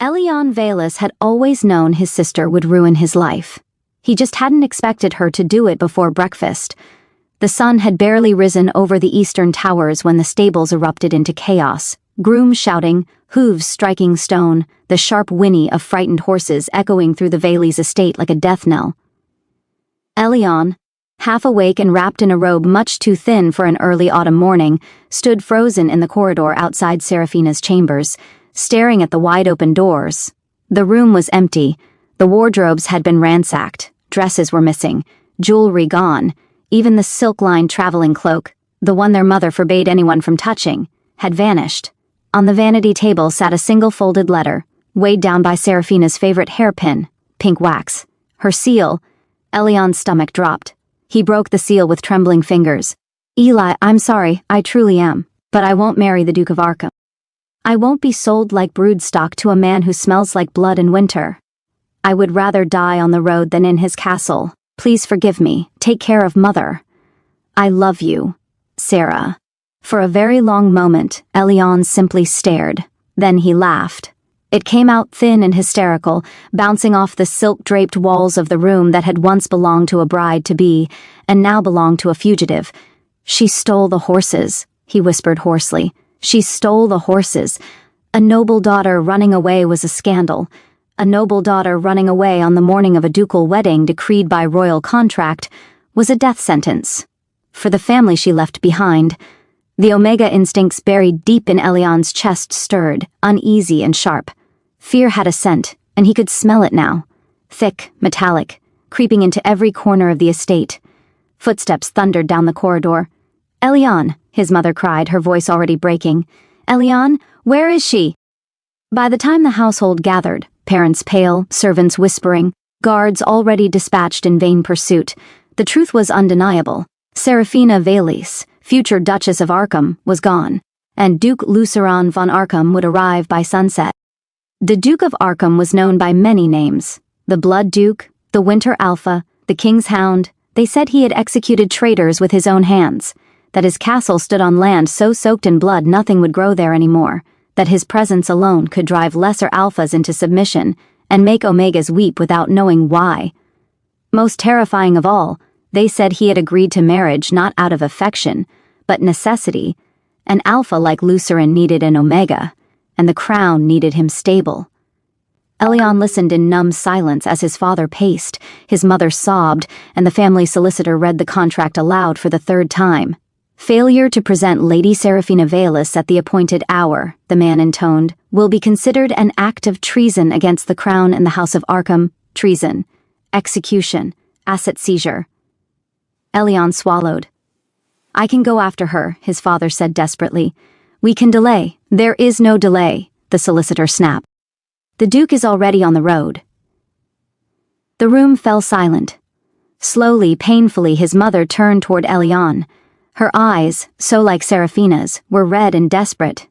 Elian Velis had always known his sister would ruin his life. He just hadn't expected her to do it before breakfast. The sun had barely risen over the eastern towers when the stables erupted into chaos. Grooms shouting, hooves striking stone, the sharp whinny of frightened horses echoing through the Velis estate like a death knell. Elian, half awake and wrapped in a robe much too thin for an early autumn morning, stood frozen in the corridor outside Serafina's chambers, staring at the wide-open doors. The room was empty. The wardrobes had been ransacked. Dresses were missing. Jewelry gone. Even the silk-lined traveling cloak, the one their mother forbade anyone from touching, had vanished. On the vanity table sat a single folded letter, weighed down by Serafina's favorite hairpin, pink wax. Her seal. Elian's stomach dropped. He broke the seal with trembling fingers. "Eli, I'm sorry, I truly am, but I won't marry the Duke of Arkham. I won't be sold like broodstock to a man who smells like blood in winter. I would rather die on the road than in his castle. Please forgive me. Take care of Mother. I love you, Sarah." For a very long moment, Elian simply stared. Then he laughed. It came out thin and hysterical, bouncing off the silk-draped walls of the room that had once belonged to a bride-to-be, and now belonged to a fugitive. "She stole the horses," he whispered hoarsely. "She stole the horses. A noble daughter running away was a scandal. A noble daughter running away on the morning of a ducal wedding decreed by royal contract was a death sentence. For the family she left behind." The Omega instincts buried deep in Elian's chest stirred, uneasy and sharp. Fear had a scent, and he could smell it now. Thick, metallic, creeping into every corner of the estate. Footsteps thundered down the corridor. "Elian," his mother cried, her voice already breaking. "Elian, where is she?" By the time the household gathered, parents pale, servants whispering, guards already dispatched in vain pursuit, the truth was undeniable. Serafina Velis, future Duchess of Arkham, was gone, and Duke Luceran von Arkham would arrive by sunset. The Duke of Arkham was known by many names. The Blood Duke, the Winter Alpha, the King's Hound. They said he had executed traitors with his own hands, that his castle stood on land so soaked in blood nothing would grow there anymore, that his presence alone could drive lesser alphas into submission and make Omegas weep without knowing why. Most terrifying of all, they said he had agreed to marriage not out of affection, but necessity. An alpha like Luceran needed an Omega, and the crown needed him stable. Elian listened in numb silence as his father paced, his mother sobbed, and the family solicitor read the contract aloud for the third time. "Failure to present Lady Serafina Velis at the appointed hour," the man intoned, "will be considered an act of treason against the crown and the House of Arkham. Treason. Execution. Asset seizure." Elian swallowed. "I can go after her," his father said desperately. "We can delay." "There is no delay," the solicitor snapped. "The Duke is already on the road." The room fell silent. Slowly, painfully, his mother turned toward Elian. Her eyes, so like Serafina's, were red and desperate.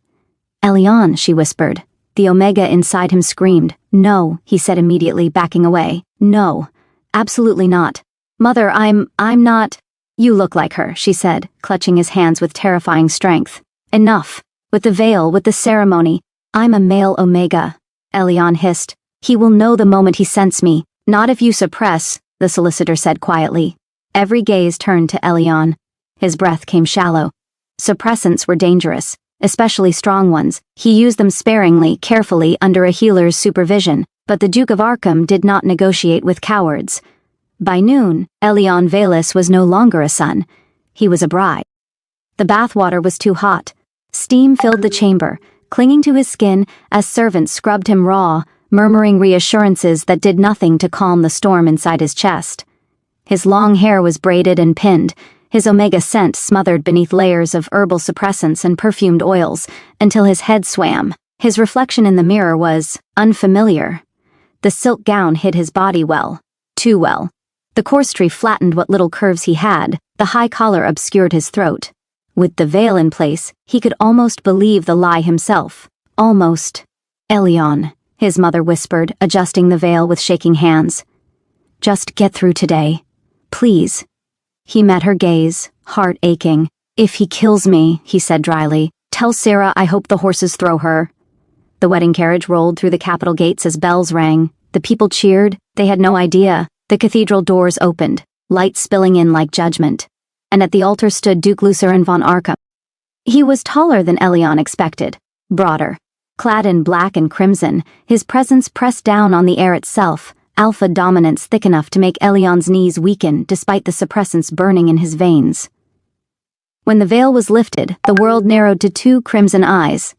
"Elian," she whispered. The Omega inside him screamed. "No," he said immediately, backing away. "No, absolutely not. Mother, I'm not." "You look like her," she said, clutching his hands with terrifying strength. "Enough. With the veil, with the ceremony. I'm a male Omega," Elian hissed. "He will know the moment he scents me. Not if you suppress," the solicitor said quietly. Every gaze turned to Elian. His breath came shallow. Suppressants were dangerous, especially strong ones. He used them sparingly, carefully, under a healer's supervision, but the Duke of Arkham did not negotiate with cowards. By noon, Elian Velis was no longer a son. He was a bride. The bathwater was too hot. Steam filled the chamber, clinging to his skin as servants scrubbed him raw, murmuring reassurances that did nothing to calm the storm inside his chest. His long hair was braided and pinned, his Omega scent smothered beneath layers of herbal suppressants and perfumed oils, until his head swam. His reflection in the mirror was unfamiliar. The silk gown hid his body well, too well. The corsetry flattened what little curves he had, the high collar obscured his throat. With the veil in place, he could almost believe the lie himself. Almost. "Elian," his mother whispered, adjusting the veil with shaking hands. "Just get through today. Please." He met her gaze, heart aching. "If he kills me," he said dryly, "tell Sarah I hope the horses throw her." The wedding carriage rolled through the Capitol gates as bells rang. The people cheered. They had no idea. The cathedral doors opened, light spilling in like judgment. And at the altar stood Duke Luceren von Arkham. He was taller than Elion expected, broader. Clad in black and crimson, his presence pressed down on the air itself, alpha dominance thick enough to make Elion's knees weaken despite the suppressants burning in his veins. When the veil was lifted, the world narrowed to 2 crimson eyes.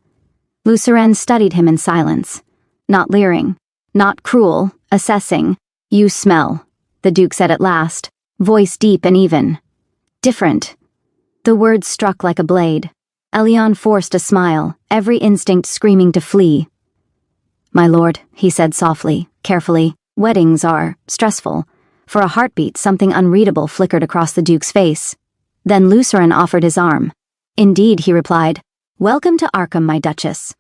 Luceren studied him in silence, not leering, not cruel, assessing. "You smell," the Duke said at last, voice deep and even. "Different." The words struck like a blade. Elion forced a smile, every instinct screaming to flee. "My lord," he said softly, carefully, "weddings are stressful." For a heartbeat, something unreadable flickered across the Duke's face. Then Luceren offered his arm. "Indeed," he replied. "Welcome to Arkham, my Duchess."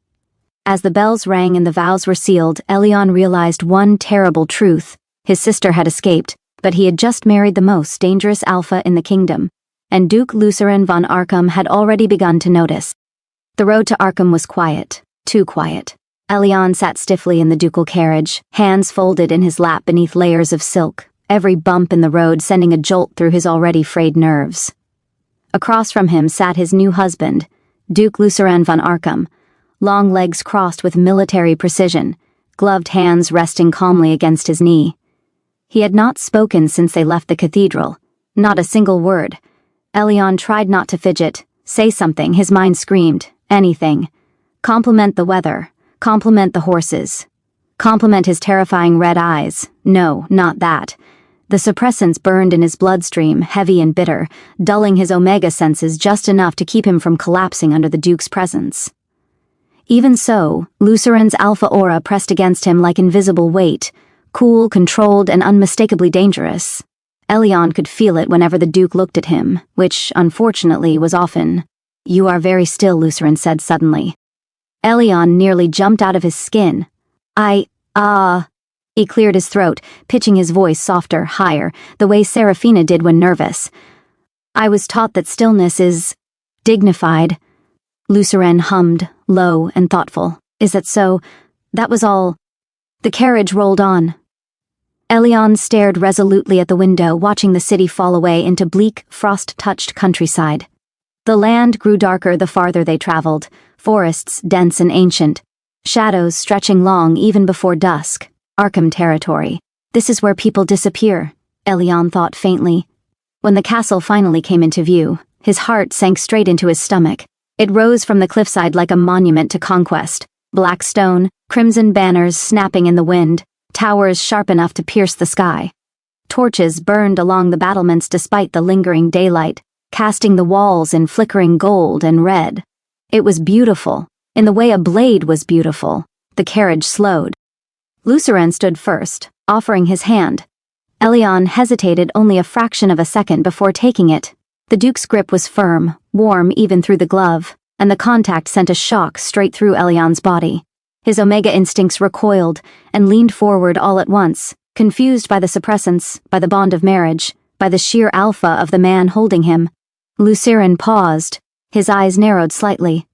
As the bells rang and the vows were sealed, Elion realized one terrible truth. His sister had escaped, but he had just married the most dangerous alpha in the kingdom, and Duke Luceren von Arkham had already begun to notice. The road to Arkham was quiet, too quiet. Elion sat stiffly in the ducal carriage, hands folded in his lap beneath layers of silk, every bump in the road sending a jolt through his already frayed nerves. Across from him sat his new husband, Duke Luceren von Arkham, long legs crossed with military precision, gloved hands resting calmly against his knee. He had not spoken since they left the cathedral, not a single word. Elion tried not to fidget, say something, his mind screamed, anything. Compliment the weather, compliment the horses, compliment his terrifying red eyes. No, not that. The suppressants burned in his bloodstream, heavy and bitter, dulling his omega senses just enough to keep him from collapsing under the Duke's presence. Even so, Luceren's alpha aura pressed against him like invisible weight, cool, controlled, and unmistakably dangerous. Elion could feel it whenever the Duke looked at him, which, unfortunately, was often. "You are very still," Luceren said suddenly. Elion nearly jumped out of his skin. He cleared his throat, pitching his voice softer, higher, the way Seraphina did when nervous. "I was taught that stillness is dignified." Luceren hummed, low and thoughtful. "Is that so? That was all." The carriage rolled on. Elion stared resolutely at the window, watching the city fall away into bleak, frost-touched countryside. The land grew darker the farther they traveled, forests dense and ancient, shadows stretching long even before dusk. Arkham territory. This is where people disappear, Elion thought faintly. When the castle finally came into view, his heart sank straight into his stomach. It rose from the cliffside like a monument to conquest. Black stone, crimson banners snapping in the wind, towers sharp enough to pierce the sky. Torches burned along the battlements despite the lingering daylight, casting the walls in flickering gold and red. It was beautiful, in the way a blade was beautiful. The carriage slowed. Luceren stood first, offering his hand. Elion hesitated only a fraction of a second before taking it. The Duke's grip was firm, warm even through the glove, and the contact sent a shock straight through Elion's body. His omega instincts recoiled and leaned forward all at once, confused by the suppressants, by the bond of marriage, by the sheer alpha of the man holding him. Luceren paused, his eyes narrowed slightly.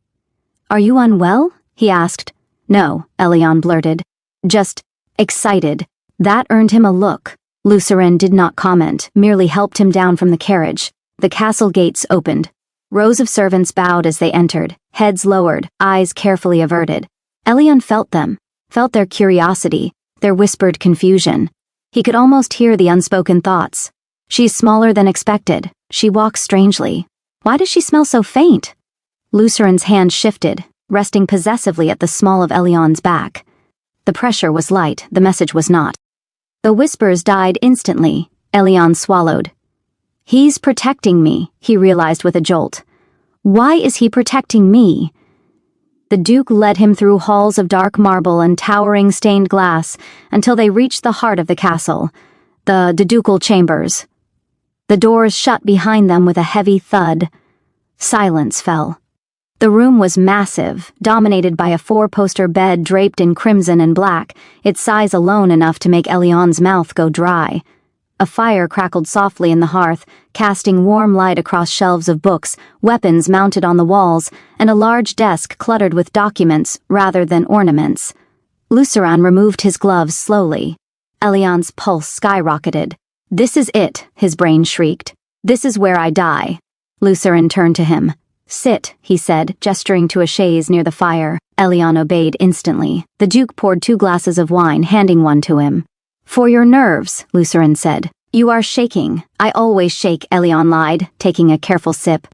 "Are you unwell?" he asked. "No," Elion blurted. "Just excited." That earned him a look. Luceren did not comment, merely helped him down from the carriage. The castle gates opened. Rows of servants bowed as they entered, heads lowered, eyes carefully averted. Elion felt them, felt their curiosity, their whispered confusion. He could almost hear the unspoken thoughts. "She's smaller than expected. She walks strangely. Why does she smell so faint?" Luceren's hand shifted, resting possessively at the small of Elion's back. The pressure was light, the message was not. The whispers died instantly. Elion swallowed. "He's protecting me," he realized with a jolt. "Why is he protecting me?" The Duke led him through halls of dark marble and towering stained glass until they reached the heart of the castle, the ducal chambers. The doors shut behind them with a heavy thud. Silence fell. The room was massive, dominated by a 4-poster bed draped in crimson and black, its size alone enough to make Elion's mouth go dry. A fire crackled softly in the hearth, casting warm light across shelves of books, weapons mounted on the walls, and a large desk cluttered with documents rather than ornaments. Luceran removed his gloves slowly. Elion's pulse skyrocketed. "This is it," his brain shrieked. "This is where I die." Luceran turned to him. "Sit," he said, gesturing to a chaise near the fire. Elion obeyed instantly. The Duke poured 2 glasses of wine, handing one to him. "For your nerves," Luceran said. "You are shaking." "I always shake," Elion lied, taking a careful sip.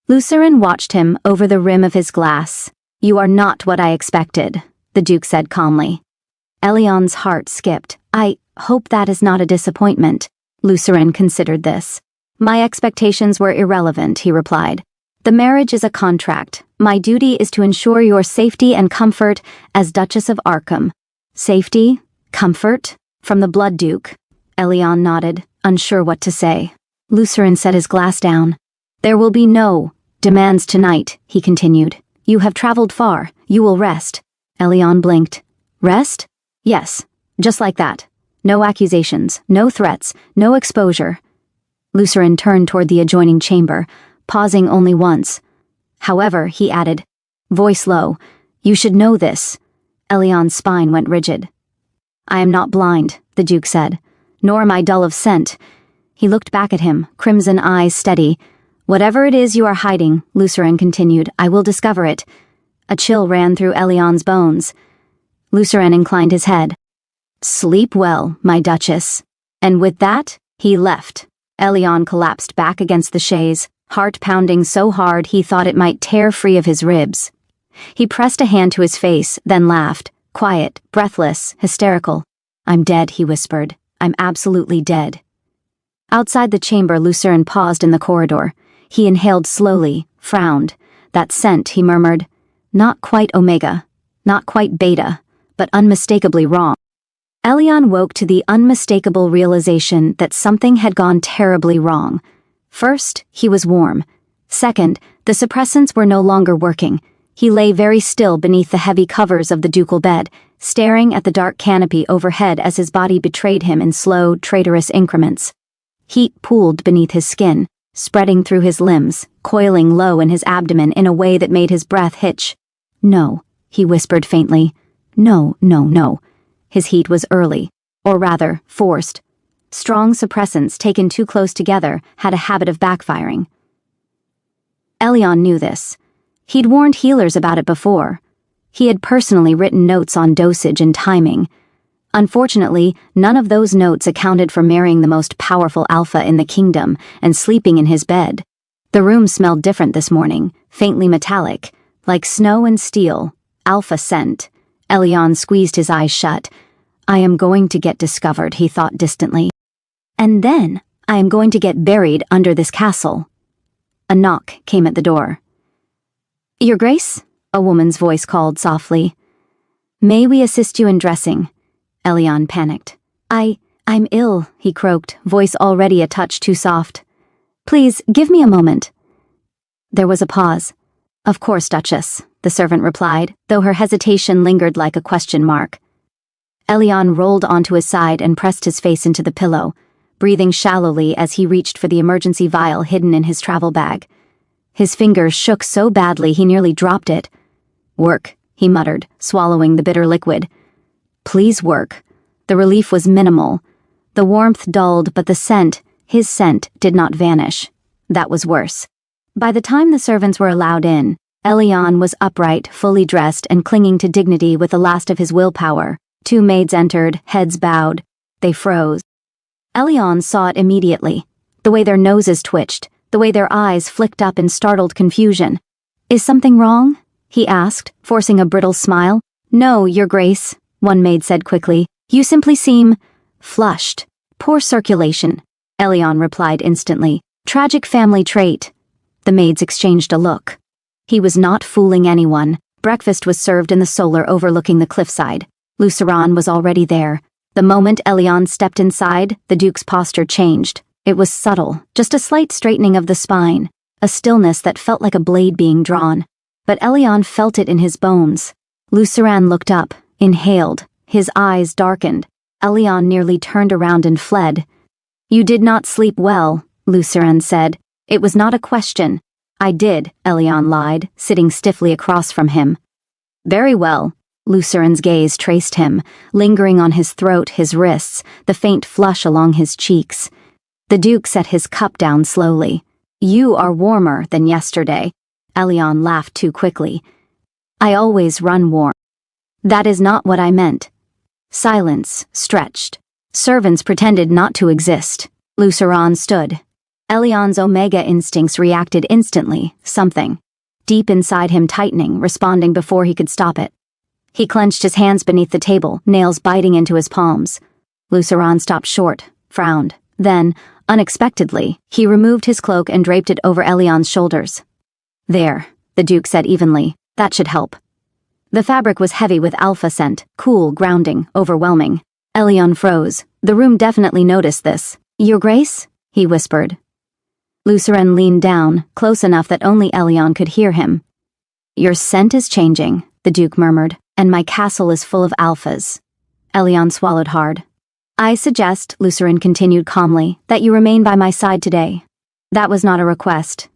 Luceran watched him over the rim of his glass. "You are not what I expected," the Duke said calmly. Elion's heart skipped. "I hope that is not a disappointment." Luceran considered this. "My expectations were irrelevant," he replied. "The marriage is a contract. My duty is to ensure your safety and comfort as Duchess of Arkham." "Safety? Comfort? From the Blood Duke?" Elion nodded, unsure what to say. Luceran set his glass down. "There will be no demands tonight," he continued. "You have traveled far. You will rest." Elion blinked. "Rest?" "Yes, just like that. No accusations, no threats, no exposure." Luceran turned toward the adjoining chamber, pausing only once. "However," he added, voice low, "you should know this." Elion's spine went rigid. "I am not blind," the Duke said, "nor am I dull of scent." He looked back at him, crimson eyes steady. "Whatever it is you are hiding," Luceran continued, "I will discover it." A chill ran through Elion's bones. Luceran inclined his head. "Sleep well, my Duchess." And with that, he left. Elion collapsed back against the chaise, heart pounding so hard he thought it might tear free of his ribs. He pressed a hand to his face, then laughed, quiet, breathless, hysterical. "I'm dead," he whispered. "I'm absolutely dead." Outside the chamber, Luceran paused in the corridor. He inhaled slowly, frowned. "That scent," he murmured. "Not quite Omega, not quite Beta, but unmistakably wrong." Elion woke to the unmistakable realization that something had gone terribly wrong. First, he was warm. Second, the suppressants were no longer working. He lay very still beneath the heavy covers of the ducal bed, staring at the dark canopy overhead as his body betrayed him in slow, traitorous increments. Heat pooled beneath his skin, spreading through his limbs, coiling low in his abdomen in a way that made his breath hitch. "No," he whispered faintly. "No, no, no." His heat was early, or rather, forced. Strong suppressants taken too close together had a habit of backfiring. Elion knew this. He'd warned healers about it before. He had personally written notes on dosage and timing. Unfortunately, none of those notes accounted for marrying the most powerful alpha in the kingdom and sleeping in his bed. The room smelled different this morning, faintly metallic, like snow and steel, alpha scent. Elion squeezed his eyes shut. "I am going to get discovered," he thought distantly. "And then I am going to get buried under this castle." A knock came at the door. "Your Grace?" a woman's voice called softly. "May we assist you in dressing?" Elion panicked. I'm ill," he croaked, voice already a touch too soft. "Please, give me a moment." There was a pause. "Of course, Duchess," the servant replied, though her hesitation lingered like a question mark. Elion rolled onto his side and pressed his face into the pillow, breathing shallowly as he reached for the emergency vial hidden in his travel bag. His fingers shook so badly he nearly dropped it. "Work," he muttered, swallowing the bitter liquid. "Please work." The relief was minimal. The warmth dulled, but the scent, his scent, did not vanish. That was worse. By the time the servants were allowed in, Elion was upright, fully dressed, and clinging to dignity with the last of his willpower. 2 maids entered, heads bowed. They froze. Elion saw it immediately. The way their noses twitched, the way their eyes flicked up in startled confusion. "Is something wrong?" he asked, forcing a brittle smile. "No, Your Grace," one maid said quickly. "You simply seem flushed. Poor circulation." Elion replied instantly. "Tragic family trait." The maids exchanged a look. He was not fooling anyone. Breakfast was served in the solar overlooking the cliffside. Luceran was already there. The moment Elion stepped inside, the Duke's posture changed. It was subtle, just a slight straightening of the spine, a stillness that felt like a blade being drawn. But Elion felt it in his bones. Luceran looked up, inhaled. His eyes darkened. Elion nearly turned around and fled. You did not sleep well, Luceren said. It was not a question. I did, Elion lied, sitting stiffly across from him. Very well. Luceren's gaze traced him, lingering on his throat, his wrists, the faint flush along his cheeks. The Duke set his cup down slowly. You are warmer than yesterday. Elion laughed too quickly. I always run warm. That is not what I meant. Silence stretched. Servants pretended not to exist. Luceren stood. Elion's Omega instincts reacted instantly, something deep inside him tightening, responding before he could stop it. He clenched his hands beneath the table, nails biting into his palms. Luceren stopped short, frowned. Then, unexpectedly, he removed his cloak and draped it over Elion's shoulders. There, the Duke said evenly. That should help. The fabric was heavy with alpha scent, cool, grounding, overwhelming. Elion froze. The room definitely noticed this. Your Grace? He whispered. Luceren leaned down, close enough that only Elion could hear him. Your scent is changing, the Duke murmured, and my castle is full of alphas. Elion swallowed hard. I suggest, Luceren continued calmly, that you remain by my side today. That was not a request.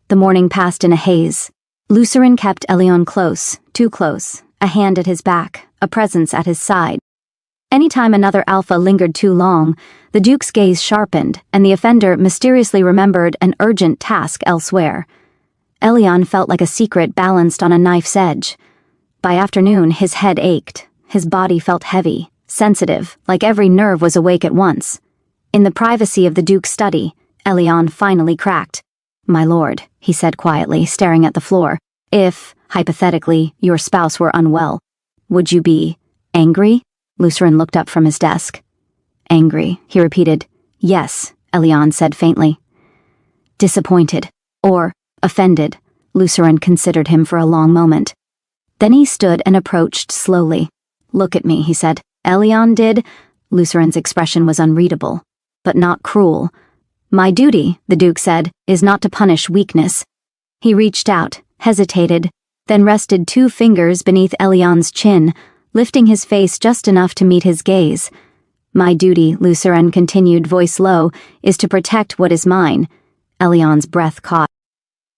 The morning passed in a haze. Luceren kept Elion close, too close, a hand at his back, a presence at his side. Anytime another alpha lingered too long, the Duke's gaze sharpened, and the offender mysteriously remembered an urgent task elsewhere. Elion felt like a secret balanced on a knife's edge. By afternoon, his head ached. His body felt heavy, sensitive, like every nerve was awake at once. In the privacy of the Duke's study, Elion finally cracked. My lord, he said quietly, staring at the floor. If, hypothetically, your spouse were unwell, would you be angry? Luceren looked up from his desk. Angry, he repeated. Yes, Elion said faintly. Disappointed. Or offended. Luceren considered him for a long moment. Then he stood and approached slowly. Look at me, he said. Elion did. Luceren's expression was unreadable, but not cruel. My duty, the Duke said, is not to punish weakness. He reached out, hesitated, then rested 2 fingers beneath Elion's chin, lifting his face just enough to meet his gaze. My duty, Luceren continued, voice low, is to protect what is mine. Elion's breath caught.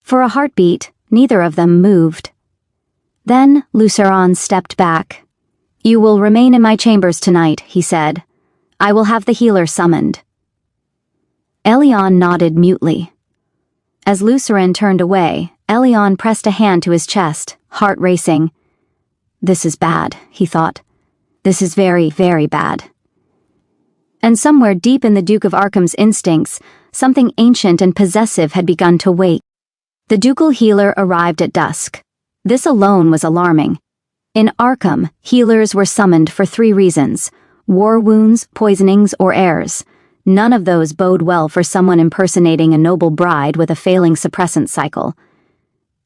For a heartbeat, neither of them moved. Then Luceren stepped back. You will remain in my chambers tonight, he said. I will have the healer summoned. Elion nodded mutely. As Luceren turned away, Elion pressed a hand to his chest, heart racing. This is bad, he thought. This is very, very bad. And somewhere deep in the Duke of Arkham's instincts, something ancient and possessive had begun to wake. The ducal healer arrived at dusk. This alone was alarming. In Arkham, healers were summoned for 3 reasons: war wounds, poisonings, or heirs. None of those bode well for someone impersonating a noble bride with a failing suppressant cycle.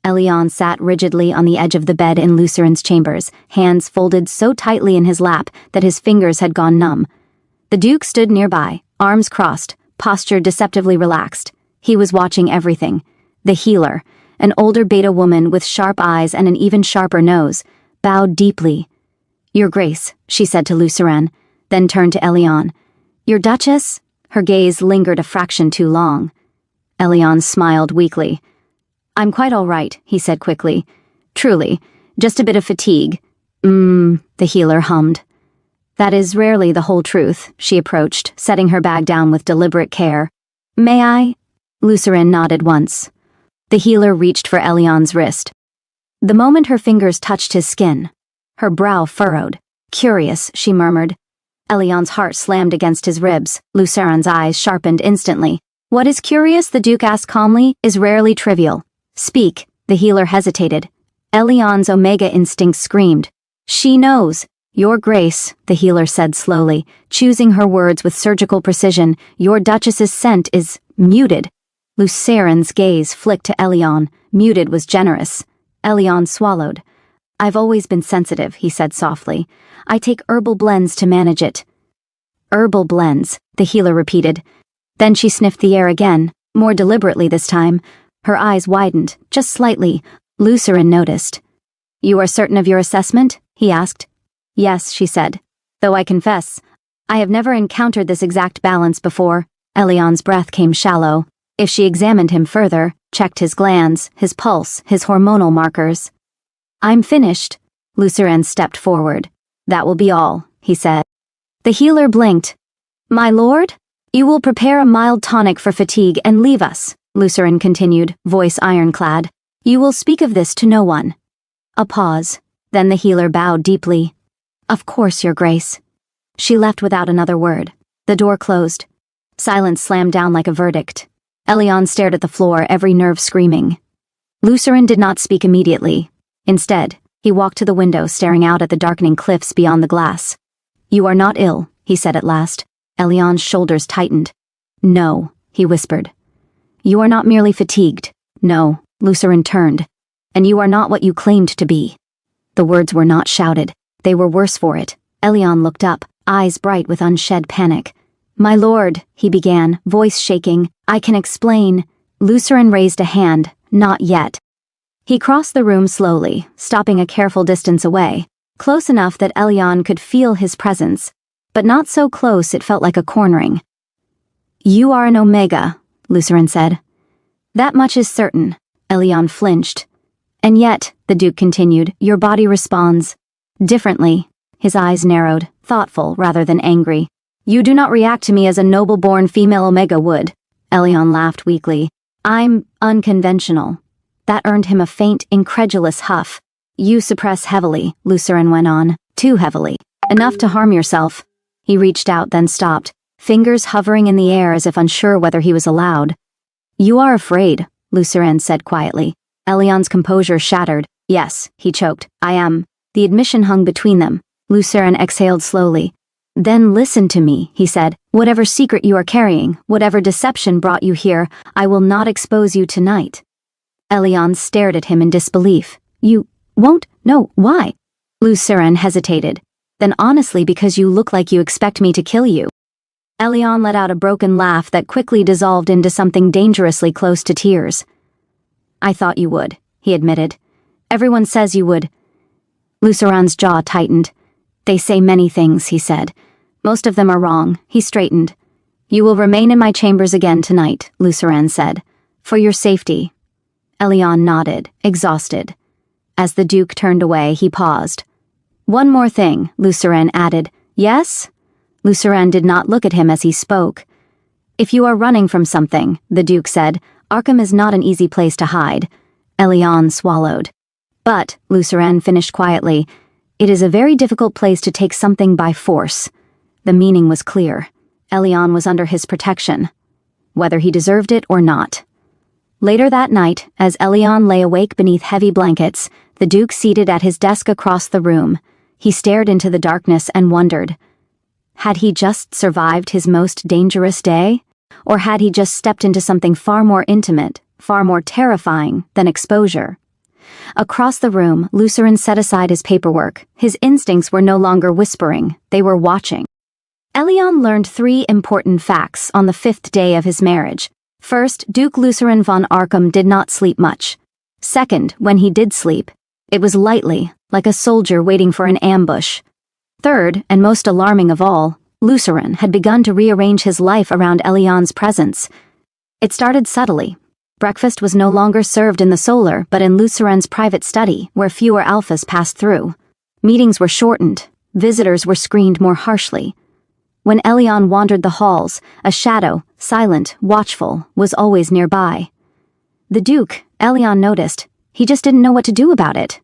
Elion sat rigidly on the edge of the bed in Luceren's chambers, hands folded so tightly in his lap that his fingers had gone numb. The Duke stood nearby, arms crossed, posture deceptively relaxed. He was watching everything. The healer, an older beta woman with sharp eyes and an even sharper nose, bowed deeply. Your Grace, she said to Luceren, then turned to Elion. Your Duchess? Her gaze lingered a fraction too long. Elion smiled weakly. I'm quite all right, he said quickly. Truly, just a bit of fatigue. The healer hummed. That is rarely the whole truth, she approached, setting her bag down with deliberate care. May I? Luceren nodded once. The healer reached for Elion's wrist. The moment her fingers touched his skin, her brow furrowed. Curious, she murmured. Elion's heart slammed against his ribs. Luceren's eyes sharpened instantly. What is curious, the Duke asked calmly, is rarely trivial. Speak, the healer hesitated. Elion's Omega instinct screamed. She knows. Your Grace, the healer said slowly, choosing her words with surgical precision, your Duchess's scent is muted. Luceren's gaze flicked to Elion. Muted was generous. Elion swallowed. I've always been sensitive, he said softly. I take herbal blends to manage it. Herbal blends, the healer repeated. Then she sniffed the air again, more deliberately this time. Her eyes widened, just slightly. Luceren noticed. You are certain of your assessment? He asked. Yes, she said. Though I confess, I have never encountered this exact balance before. Elian's breath came shallow. If she examined him further, checked his glands, his pulse, his hormonal markers. "I'm finished." Luceren stepped forward. "That will be all," he said. The healer blinked. "My lord? You will prepare a mild tonic for fatigue and leave us," Luceren continued, voice ironclad. "You will speak of this to no one." A pause. Then the healer bowed deeply. "Of course, Your Grace." She left without another word. The door closed. Silence slammed down like a verdict. Elian stared at the floor, every nerve screaming. Luceren did not speak immediately. Instead, he walked to the window, staring out at the darkening cliffs beyond the glass. "You are not ill," he said at last. Elian's shoulders tightened. "No," he whispered. "You are not merely fatigued." "No," Luceren turned. "And you are not what you claimed to be." The words were not shouted. They were worse for it. Elian looked up, eyes bright with unshed panic. "My lord," he began, voice shaking, "I can explain." Luceren raised a hand. "Not yet." He crossed the room slowly, stopping a careful distance away, close enough that Elian could feel his presence, but not so close it felt like a cornering. "You are an Omega," Luceren said. "That much is certain." Elian flinched. "And yet," the Duke continued, "your body responds differently." His eyes narrowed, thoughtful rather than angry. "You do not react to me as a noble-born female Omega would." Elian laughed weakly. "I'm unconventional." That earned him a faint, incredulous huff. "You suppress heavily," Luceren went on. "Too heavily. Enough to harm yourself." He reached out, then stopped, fingers hovering in the air as if unsure whether he was allowed. "You are afraid," Luceren said quietly. Elian's composure shattered. "Yes," he choked. "I am." The admission hung between them. Luceren exhaled slowly. "Then listen to me," he said. "Whatever secret you are carrying, whatever deception brought you here, I will not expose you tonight." Elian stared at him in disbelief. "You won't? No, why?" Luceren hesitated. "Then honestly because you look like you expect me to kill you." Elian let out a broken laugh that quickly dissolved into something dangerously close to tears. "I thought you would," he admitted. "Everyone says you would." Luceren's jaw tightened. "They say many things," he said. "Most of them are wrong." He straightened. "You will remain in my chambers again tonight," Luceren said. "For your safety." Elian nodded, exhausted. As the Duke turned away, he paused. "One more thing," Luceren added. "Yes?" Luceren did not look at him as he spoke. "If you are running from something," the Duke said, "Arkham is not an easy place to hide." Elian swallowed. "But," Luceren finished quietly, "it is a very difficult place to take something by force." The meaning was clear. Elian was under his protection, whether he deserved it or not. Later that night, as Elian lay awake beneath heavy blankets, the Duke seated at his desk across the room. He stared into the darkness and wondered. Had he just survived his most dangerous day? Or had he just stepped into something far more intimate, far more terrifying than exposure? Across the room, Luceren set aside his paperwork. His instincts were no longer whispering, they were watching. Elian learned 3 important facts on the 5th day of his marriage. First, Duke Luceren von Arkham did not sleep much. Second, when he did sleep, it was lightly, like a soldier waiting for an ambush. Third, and most alarming of all, Luceren had begun to rearrange his life around Elian's presence. It started subtly. Breakfast was no longer served in the Solar, but in Luceren's private study, where fewer alphas passed through. Meetings were shortened. Visitors were screened more harshly. When Elian wandered the halls, a shadow, silent, watchful, was always nearby. The Duke, Elian noticed, he just didn't know what to do about it.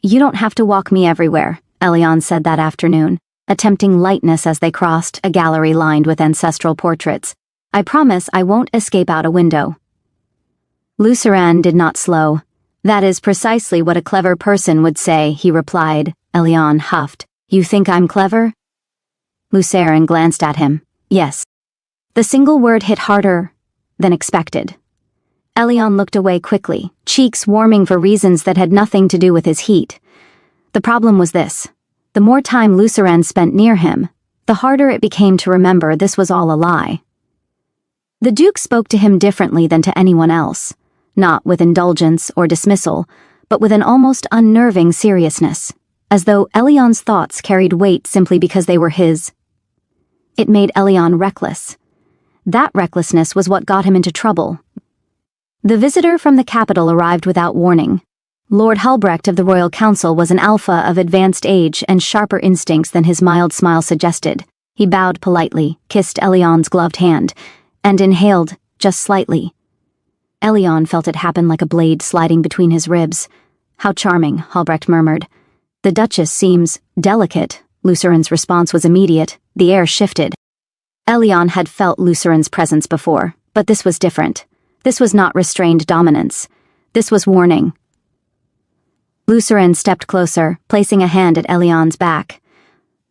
"You don't have to walk me everywhere," Elian said that afternoon, attempting lightness as they crossed a gallery lined with ancestral portraits. "I promise I won't escape out a window." Luceren did not slow. "That is precisely what a clever person would say," he replied. Elian huffed. "You think I'm clever?" Luceren glanced at him. "Yes." The single word hit harder than expected. Elian looked away quickly, cheeks warming for reasons that had nothing to do with his heat. The problem was this. The more time Luceren spent near him, the harder it became to remember this was all a lie. The Duke spoke to him differently than to anyone else, not with indulgence or dismissal, but with an almost unnerving seriousness, as though Elian's thoughts carried weight simply because they were his. It made Elian reckless. That recklessness was what got him into trouble. The visitor from the capital arrived without warning. Lord Halbrecht of the Royal Council was an alpha of advanced age and sharper instincts than his mild smile suggested. He bowed politely, kissed Elion's gloved hand, and inhaled, just slightly. Elion felt it happen like a blade sliding between his ribs. "How charming," Halbrecht murmured. "The Duchess seems delicate." Lucerin's response was immediate. The air shifted. Elion had felt Lucerin's presence before, but this was different. This was not restrained dominance. This was warning. Lucerin stepped closer, placing a hand at Elion's back.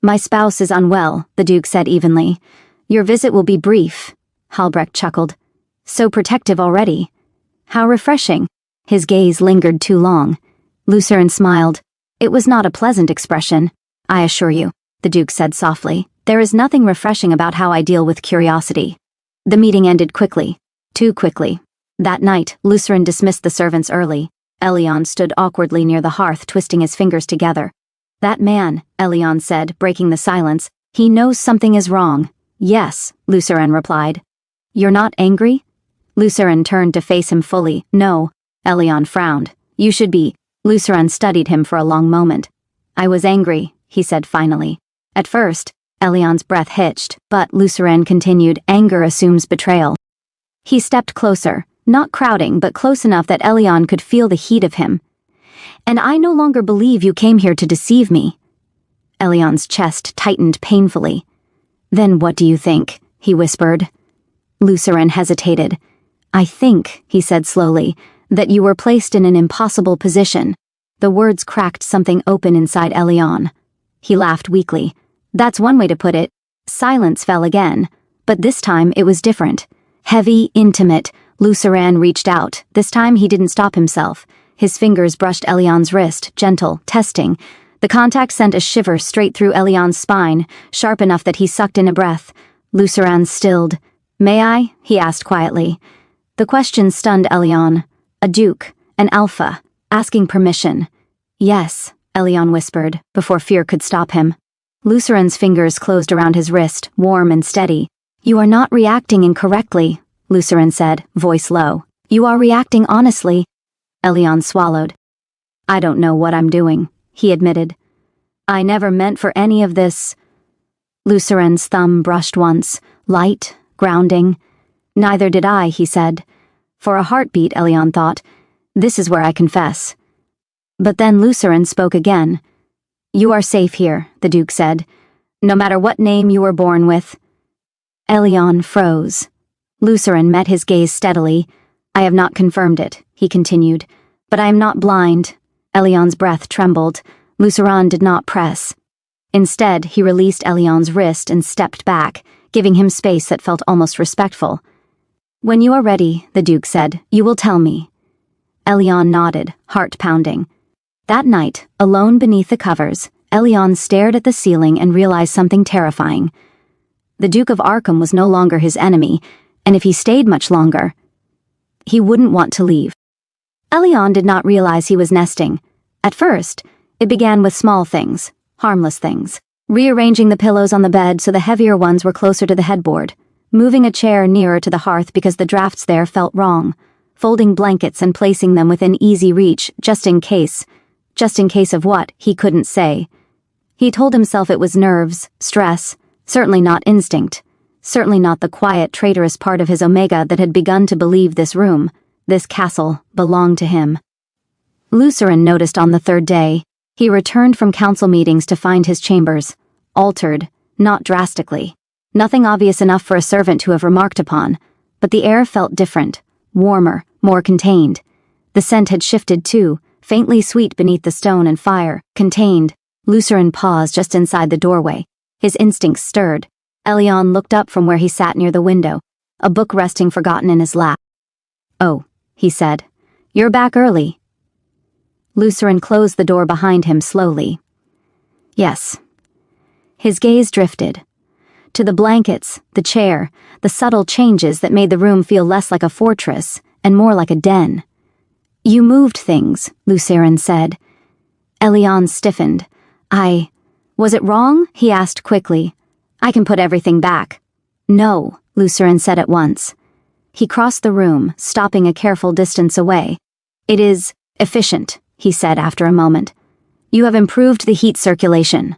"My spouse is unwell," the Duke said evenly. "Your visit will be brief." Halbrecht chuckled. "So protective already. How refreshing." His gaze lingered too long. Lucerin smiled. It was not a pleasant expression. "I assure you," the Duke said softly, "there is nothing refreshing about how I deal with curiosity." The meeting ended quickly. Too quickly. That night, Lucerin dismissed the servants early. Elion stood awkwardly near the hearth, twisting his fingers together. "That man," Elion said, breaking the silence, "he knows something is wrong." "Yes," Lucerin replied. "You're not angry?" Lucerin turned to face him fully. "No." Elion frowned. "You should be." Lucerin studied him for a long moment. "I was angry," he said finally. At first, Elion's breath hitched, but Lucerin continued, "Anger assumes betrayal." He stepped closer, not crowding, but close enough that Elion could feel the heat of him. "And I no longer believe you came here to deceive me." Elion's chest tightened painfully. "Then what do you think?" he whispered. Lucerin hesitated. "I think," he said slowly, "that you were placed in an impossible position." The words cracked something open inside Elion. He laughed weakly. "That's one way to put it." Silence fell again, but this time it was different. Heavy, intimate. Lucerin reached out. This time he didn't stop himself. His fingers brushed Elion's wrist, gentle, testing. The contact sent a shiver straight through Elion's spine, sharp enough that he sucked in a breath. Lucerin stilled. "May I?" he asked quietly. The question stunned Elion. A duke, an alpha, asking permission. "Yes," Elion whispered, before fear could stop him. Lucerin's fingers closed around his wrist, warm and steady. "You are not reacting incorrectly," Lucerin said, voice low. "You are reacting honestly." Elion swallowed. "I don't know what I'm doing," he admitted. "I never meant for any of this." Lucerin's thumb brushed once, light, grounding. "Neither did I," he said. For a heartbeat, Elion thought, "This is where I confess." But then Lucerin spoke again. "You are safe here," the Duke said, "no matter what name you were born with." Elion froze. Lucerin met his gaze steadily. "I have not confirmed it," he continued, "but I am not blind." Elion's breath trembled. Lucerin did not press. Instead, he released Elion's wrist and stepped back, giving him space that felt almost respectful. "When you are ready," the Duke said, "you will tell me." Elion nodded, heart pounding. That night, alone beneath the covers, Elion stared at the ceiling and realized something terrifying. The Duke of Arkham was no longer his enemy, and if he stayed much longer, he wouldn't want to leave. Elion did not realize he was nesting. At first, it began with small things, harmless things. Rearranging the pillows on the bed so the heavier ones were closer to the headboard. Moving a chair nearer to the hearth because the drafts there felt wrong. Folding blankets and placing them within easy reach, just in case. Just in case of what, he couldn't say. He told himself it was nerves, stress, certainly not instinct. Certainly not the quiet, traitorous part of his Omega that had begun to believe this room, this castle, belonged to him. Lucerin noticed on the third day. He returned from council meetings to find his chambers. Altered, not drastically. Nothing obvious enough for a servant to have remarked upon, but the air felt different, warmer, more contained. The scent had shifted too, faintly sweet beneath the stone and fire, contained. Lucerin paused just inside the doorway. His instincts stirred. Elion looked up from where he sat near the window, a book resting forgotten in his lap. "Oh," he said, "you're back early." Lucerin closed the door behind him slowly. "Yes." His gaze drifted. To the blankets, the chair, the subtle changes that made the room feel less like a fortress and more like a den. "You moved things," Lucerin said. Elion stiffened. Was it wrong?" he asked quickly. "I can put everything back." "No," Luceren said at once. He crossed the room, stopping a careful distance away. It is efficient, he said after a moment. You have improved the heat circulation.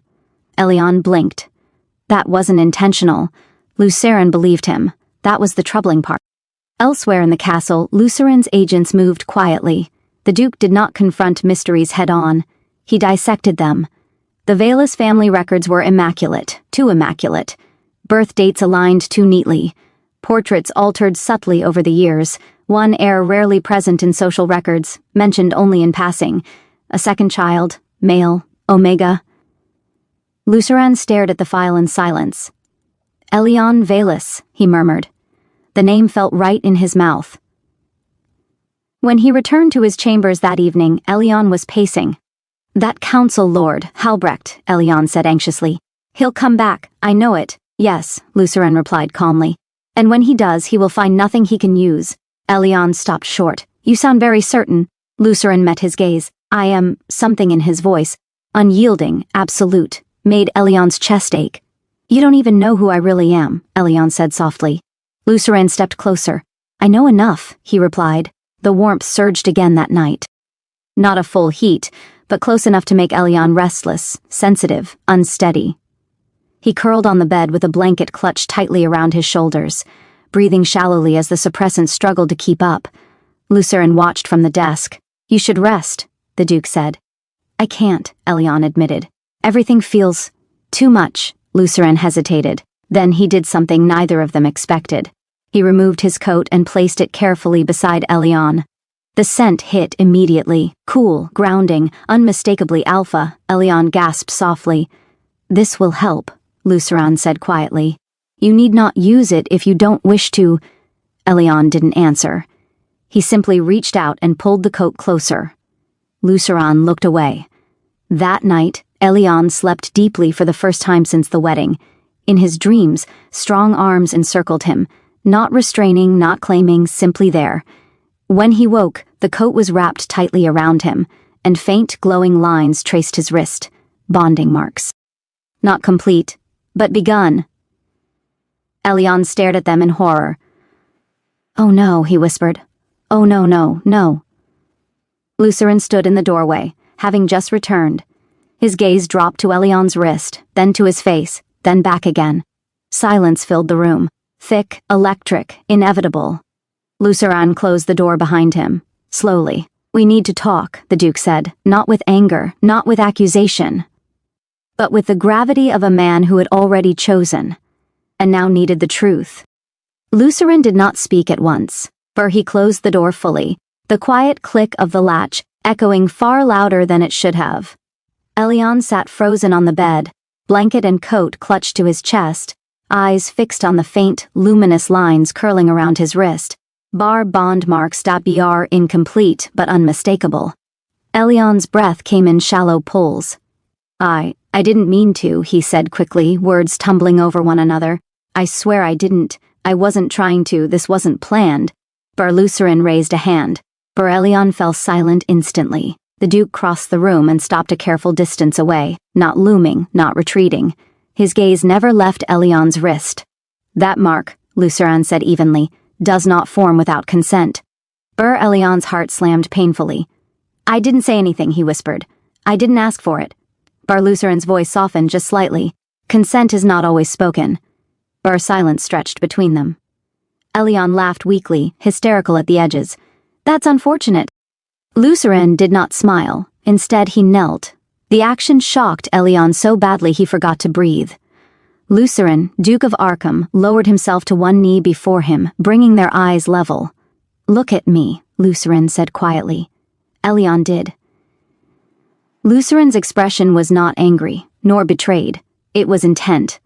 Elion blinked. That wasn't intentional. Luceren believed him. That was the troubling part. Elsewhere in the castle, Luceren's agents moved quietly. The Duke did not confront mysteries head-on. He dissected them. The Velas family records were immaculate, too immaculate. Birth dates aligned too neatly. Portraits altered subtly over the years. One heir rarely present in social records, mentioned only in passing. A second child, male, Omega. Luceren stared at the file in silence. Elion Velas, he murmured. The name felt right in his mouth. When he returned to his chambers that evening, Elion was pacing. That council lord, Halbrecht, Elion said anxiously. He'll come back, I know it. Yes, Luceren replied calmly. And when he does, he will find nothing he can use. Elion stopped short. You sound very certain. Luceren met his gaze. I am, something in his voice, unyielding, absolute, made Elion's chest ache. You don't even know who I really am, Elion said softly. Luceren stepped closer. I know enough, he replied. The warmth surged again that night. Not a full heat, but close enough to make Elion restless, sensitive, unsteady. He curled on the bed with a blanket clutched tightly around his shoulders, breathing shallowly as the suppressant struggled to keep up. Luceren watched from the desk. You should rest, the Duke said. I can't, Elion admitted. Everything feels too much. Luceren hesitated. Then he did something neither of them expected. He removed his coat and placed it carefully beside Elion. The scent hit immediately, cool, grounding, unmistakably alpha. Elion gasped softly. This will help, Luceren said quietly. You need not use it if you don't wish to. Elion didn't answer. He simply reached out and pulled the coat closer. Luceren looked away. That night, Elion slept deeply for the first time since the wedding. In his dreams, strong arms encircled him, not restraining, not claiming, simply there. When he woke, the coat was wrapped tightly around him, and faint glowing lines traced his wrist, bonding marks. Not complete, but begun. Elion stared at them in horror. Oh no, he whispered. Oh no, no, no. Luceren stood in the doorway, having just returned. His gaze dropped to Elion's wrist, then to his face, then back again. Silence filled the room. Thick, electric, inevitable. Luceren closed the door behind him. Slowly. We need to talk, the Duke said, not with anger, not with accusation, but with the gravity of a man who had already chosen, and now needed the truth. Luceren did not speak at once, for he closed the door fully, the quiet click of the latch echoing far louder than it should have. Elion sat frozen on the bed, blanket and coat clutched to his chest, eyes fixed on the faint, luminous lines curling around his wrist. Bond marks. Br incomplete, but unmistakable. Elion's breath came in shallow pulls. I didn't mean to, he said quickly, words tumbling over one another. I swear I didn't. I wasn't trying to. This wasn't planned. Luceren raised a hand. Elion fell silent instantly. The Duke crossed the room and stopped a careful distance away, not looming, not retreating. His gaze never left Elion's wrist. That mark, Luceren said evenly, does not form without consent. Elion's heart slammed painfully. I didn't say anything, he whispered. I didn't ask for it. Luceren's voice softened just slightly. Consent is not always spoken. Silence stretched between them. Elion laughed weakly, hysterical at the edges. That's unfortunate. Luceren did not smile. Instead, he knelt. The action shocked Elion so badly he forgot to breathe. Luceren, Duke of Arkham, lowered himself to one knee before him, bringing their eyes level. Look at me, Luceren said quietly. Elion did. Luceren's expression was not angry, nor betrayed. It was intent.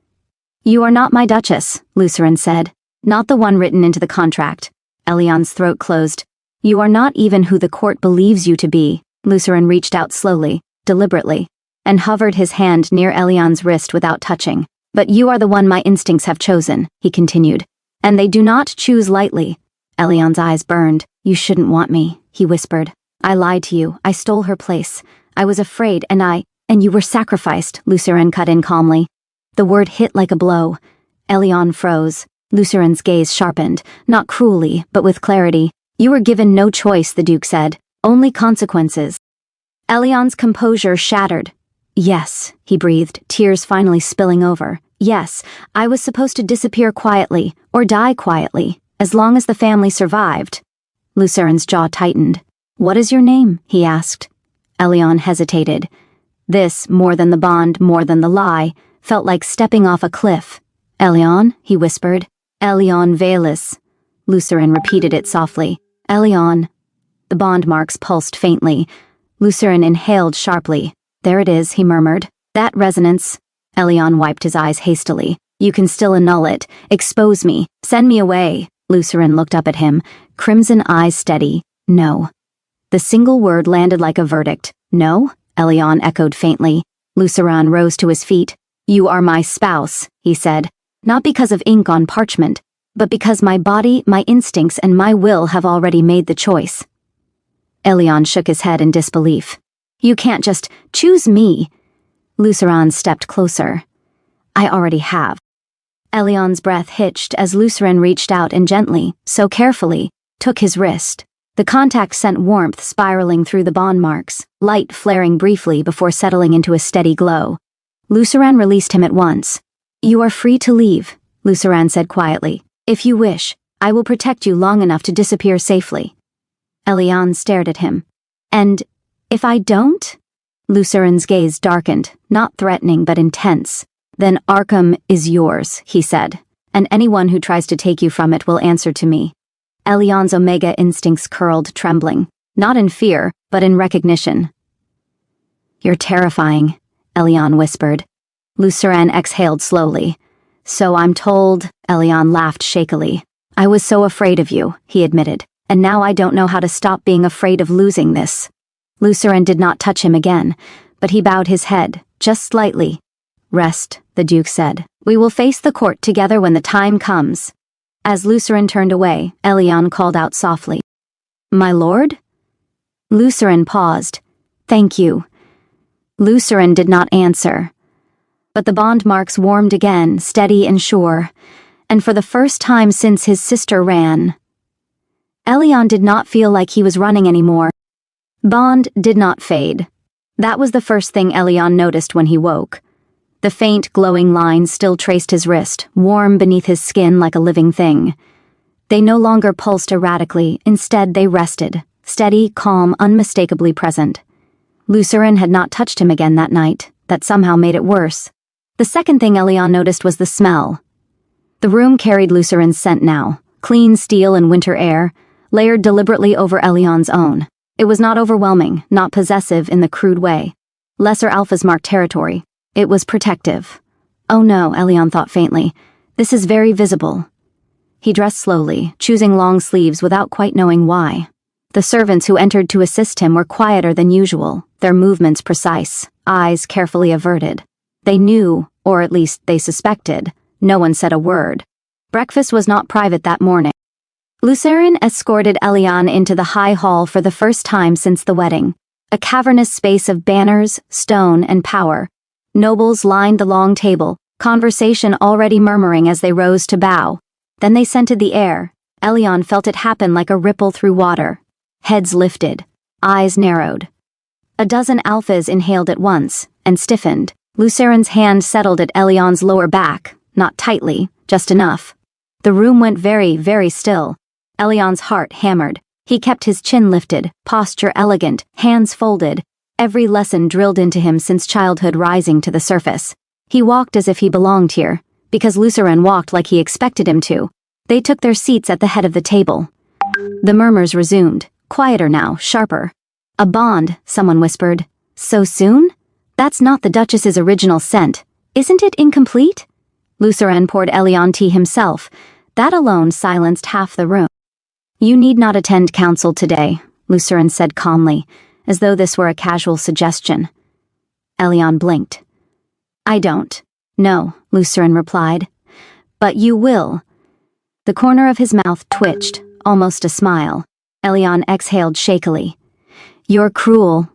You are not my Duchess, Luceren said. Not the one written into the contract. Elion's throat closed. You are not even who the court believes you to be. Luceren reached out slowly, deliberately, and hovered his hand near Elion's wrist without touching. But you are the one my instincts have chosen, he continued. And they do not choose lightly. Elion's eyes burned. You shouldn't want me, he whispered. I lied to you. I stole her place. I was afraid, and you were sacrificed, Luceren cut in calmly. The word hit like a blow. Elion froze. Lucerin's gaze sharpened, not cruelly, but with clarity. You were given no choice, the Duke said. Only consequences. Elion's composure shattered. Yes, he breathed, tears finally spilling over. Yes, I was supposed to disappear quietly, or die quietly, as long as the family survived. Lucerin's jaw tightened. What is your name? He asked. Elion hesitated. This, more than the bond, more than the lie, felt like stepping off a cliff. Elion, he whispered. Elion Velis. Lucerin repeated it softly. Elion. The bond marks pulsed faintly. Lucerin inhaled sharply. There it is, he murmured. That resonance. Elion wiped his eyes hastily. You can still annul it. Expose me. Send me away. Lucerin looked up at him, crimson eyes steady. No. The single word landed like a verdict. No? Elion echoed faintly. Lucerin rose to his feet. You are my spouse, he said. Not because of ink on parchment, but because my body, my instincts, and my will have already made the choice. Elion shook his head in disbelief. You can't just choose me. Lucerin stepped closer. I already have. Elion's breath hitched as Lucerin reached out and gently, so carefully, took his wrist. The contact sent warmth spiraling through the bond marks, light flaring briefly before settling into a steady glow. Lucerin released him at once. You are free to leave, Lucerin said quietly. If you wish, I will protect you long enough to disappear safely. Elion stared at him. And if I don't? Lucerin's gaze darkened, not threatening but intense. Then Arkham is yours, he said, and anyone who tries to take you from it will answer to me. Elion's Omega instincts curled, trembling, not in fear, but in recognition. You're terrifying, Elion whispered. Lucerin exhaled slowly. So I'm told, Elion laughed shakily. I was so afraid of you, he admitted, and now I don't know how to stop being afraid of losing this. Lucerin did not touch him again, but he bowed his head, just slightly. Rest, the Duke said. We will face the court together when the time comes. As Lucerin turned away, Elion called out softly. My lord? Lucerin paused. Thank you. Lucerin did not answer. But the bond marks warmed again, steady and sure, and for the first time since his sister ran. Elion did not feel like he was running anymore. Bond did not fade. That was the first thing Elion noticed when he woke. The faint, glowing lines still traced his wrist, warm beneath his skin like a living thing. They no longer pulsed erratically, instead they rested, steady, calm, unmistakably present. Lucerin had not touched him again that night. That somehow made it worse. The second thing Elion noticed was the smell. The room carried Lucerin's scent now, clean steel and winter air, layered deliberately over Elion's own. It was not overwhelming, not possessive in the crude way. Lesser alphas marked territory. It was protective. Oh no, Elion thought faintly. This is very visible. He dressed slowly, choosing long sleeves without quite knowing why. The servants who entered to assist him were quieter than usual, their movements precise, eyes carefully averted. They knew, or at least they suspected. No one said a word. Breakfast was not private that morning. Lucerin escorted Elion into the high hall for the first time since the wedding. A cavernous space of banners, stone, and power. Nobles lined the long table, conversation already murmuring as they rose to bow. Then they scented the air. Elion felt it happen like a ripple through water. Heads lifted. Eyes narrowed. A dozen alphas inhaled at once, and stiffened. Lucerin's hand settled at Elion's lower back, not tightly, just enough. The room went very, very still. Elion's heart hammered. He kept his chin lifted, posture elegant, hands folded, every lesson drilled into him since childhood rising to the surface. He walked as if he belonged here, because Lucerin walked like he expected him to. They took their seats at the head of the table. The murmurs resumed, quieter now, sharper. A bond, someone whispered. So soon? That's not the Duchess's original scent. Isn't it incomplete? Lucerin poured Elion tea himself. That alone silenced half the room. You need not attend council today, Lucerin said calmly, as though this were a casual suggestion. Elion blinked. I don't. No, Lucerin replied. But you will. The corner of his mouth twitched, almost a smile. Elion exhaled shakily. You're cruel.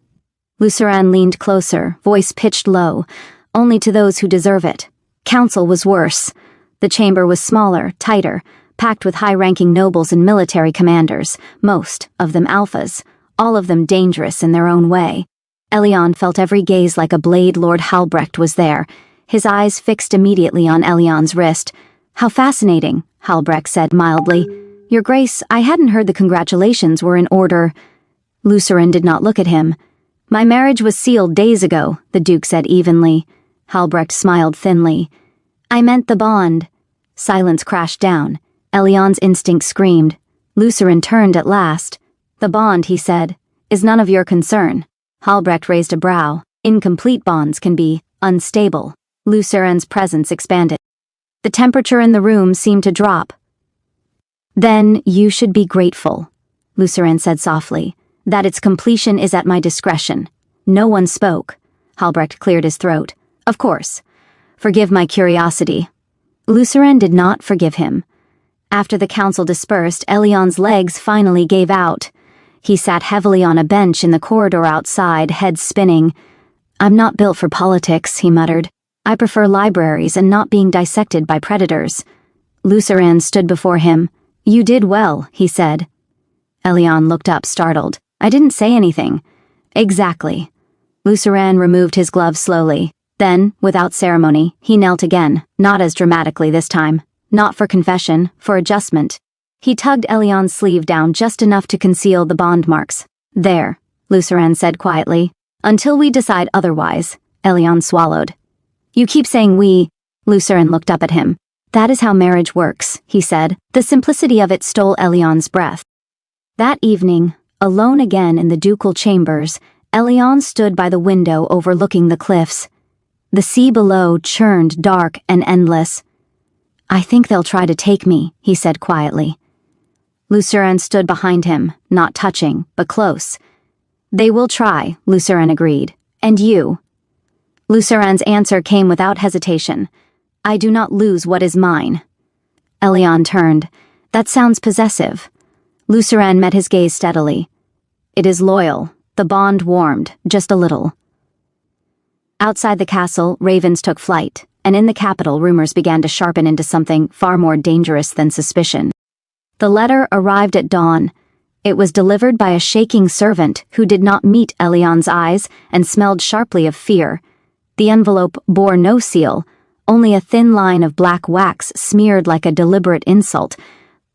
Lucerin leaned closer, voice pitched low, only to those who deserve it. Council was worse. The chamber was smaller, tighter, packed with high-ranking nobles and military commanders, most of them alphas, all of them dangerous in their own way. Elion felt every gaze like a blade. Lord Halbrecht was there, his eyes fixed immediately on Elion's wrist. "How fascinating," Halbrecht said mildly. "Your Grace, I hadn't heard the congratulations were in order." Lucerin did not look at him. "My marriage was sealed days ago," the Duke said evenly. Halbrecht smiled thinly. "I meant the bond." Silence crashed down. Elion's instinct screamed. Lucerin turned at last. "The bond," he said, "is none of your concern." Halbrecht raised a brow. "Incomplete bonds can be unstable." Lucerin's presence expanded. The temperature in the room seemed to drop. "Then you should be grateful," Lucerin said softly, "that its completion is at my discretion." No one spoke. Halbrecht cleared his throat. "Of course. Forgive my curiosity." Lucerin did not forgive him. After the council dispersed, Elion's legs finally gave out. He sat heavily on a bench in the corridor outside, head spinning. "I'm not built for politics," he muttered. "I prefer libraries and not being dissected by predators." Lucerin stood before him. "You did well," he said. Elion looked up, startled. "I didn't say anything." "Exactly." Lucerin removed his gloves slowly. Then, without ceremony, he knelt again, not as dramatically this time. Not for confession, for adjustment. He tugged Elion's sleeve down just enough to conceal the bond marks. "There," Lucerin said quietly. "Until we decide otherwise." Elion swallowed. "You keep saying we." Lucerin looked up at him. "That is how marriage works," he said. The simplicity of it stole Elion's breath. That evening, alone again in the ducal chambers, Elion stood by the window overlooking the cliffs. The sea below churned dark and endless. "I think they'll try to take me," he said quietly. Lucerin stood behind him, not touching, but close. "They will try," Lucerin agreed. "And you?" Lucerin's answer came without hesitation. "I do not lose what is mine." Elion turned. "That sounds possessive." Lucerin met his gaze steadily. "It is loyal." The bond warmed, just a little. Outside the castle, ravens took flight, and in the capital rumors began to sharpen into something far more dangerous than suspicion. The letter arrived at dawn. It was delivered by a shaking servant who did not meet Elion's eyes and smelled sharply of fear. The envelope bore no seal, only a thin line of black wax smeared like a deliberate insult.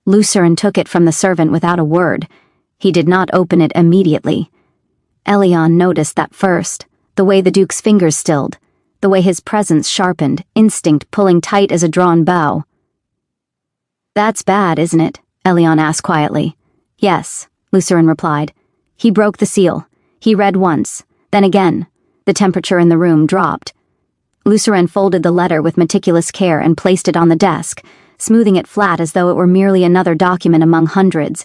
Lucerin took it from the servant without a word. He did not open it immediately. Elion noticed that first, the way the Duke's fingers stilled, the way his presence sharpened, instinct pulling tight as a drawn bow. "That's bad, isn't it?" Elion asked quietly. "Yes," Lucerin replied. He broke the seal. He read once, then again. The temperature in the room dropped. Lucerin folded the letter with meticulous care and placed it on the desk, smoothing it flat as though it were merely another document among hundreds.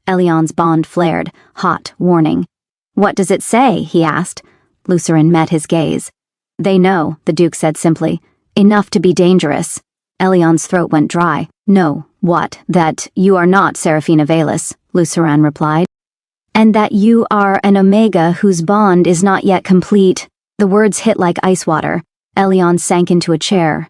Elion's bond flared, hot, warning. "What does it say?" he asked. Lucerin met his gaze. "They know," the Duke said simply. "Enough to be dangerous." Elion's throat went dry. "No, what? That you are not Seraphina Velis," Lucerin replied. "And that you are an Omega whose bond is not yet complete." The words hit like ice water. Elion sank into a chair.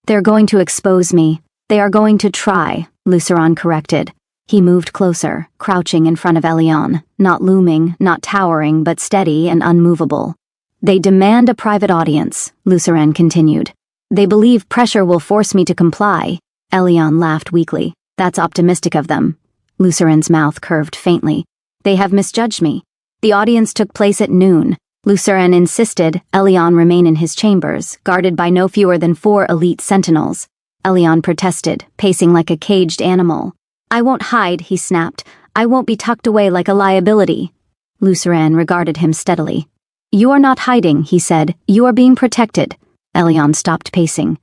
"They're going to expose me. They are going to try," Lucerin corrected. He moved closer, crouching in front of Elion, not looming, not towering, but steady and unmovable. "They demand a private audience," Lucerin continued. "They believe pressure will force me to comply." Elion laughed weakly. "That's optimistic of them." Lucerin's mouth curved faintly. "They have misjudged me. The audience took place at noon. Lucerin insisted Elion remain in his chambers, guarded by no fewer than 4 elite sentinels. Elion protested, pacing like a caged animal. "I won't hide," he snapped. "I won't be tucked away like a liability." Lucerin regarded him steadily. "You are not hiding," he said. "You are being protected." Elion stopped pacing.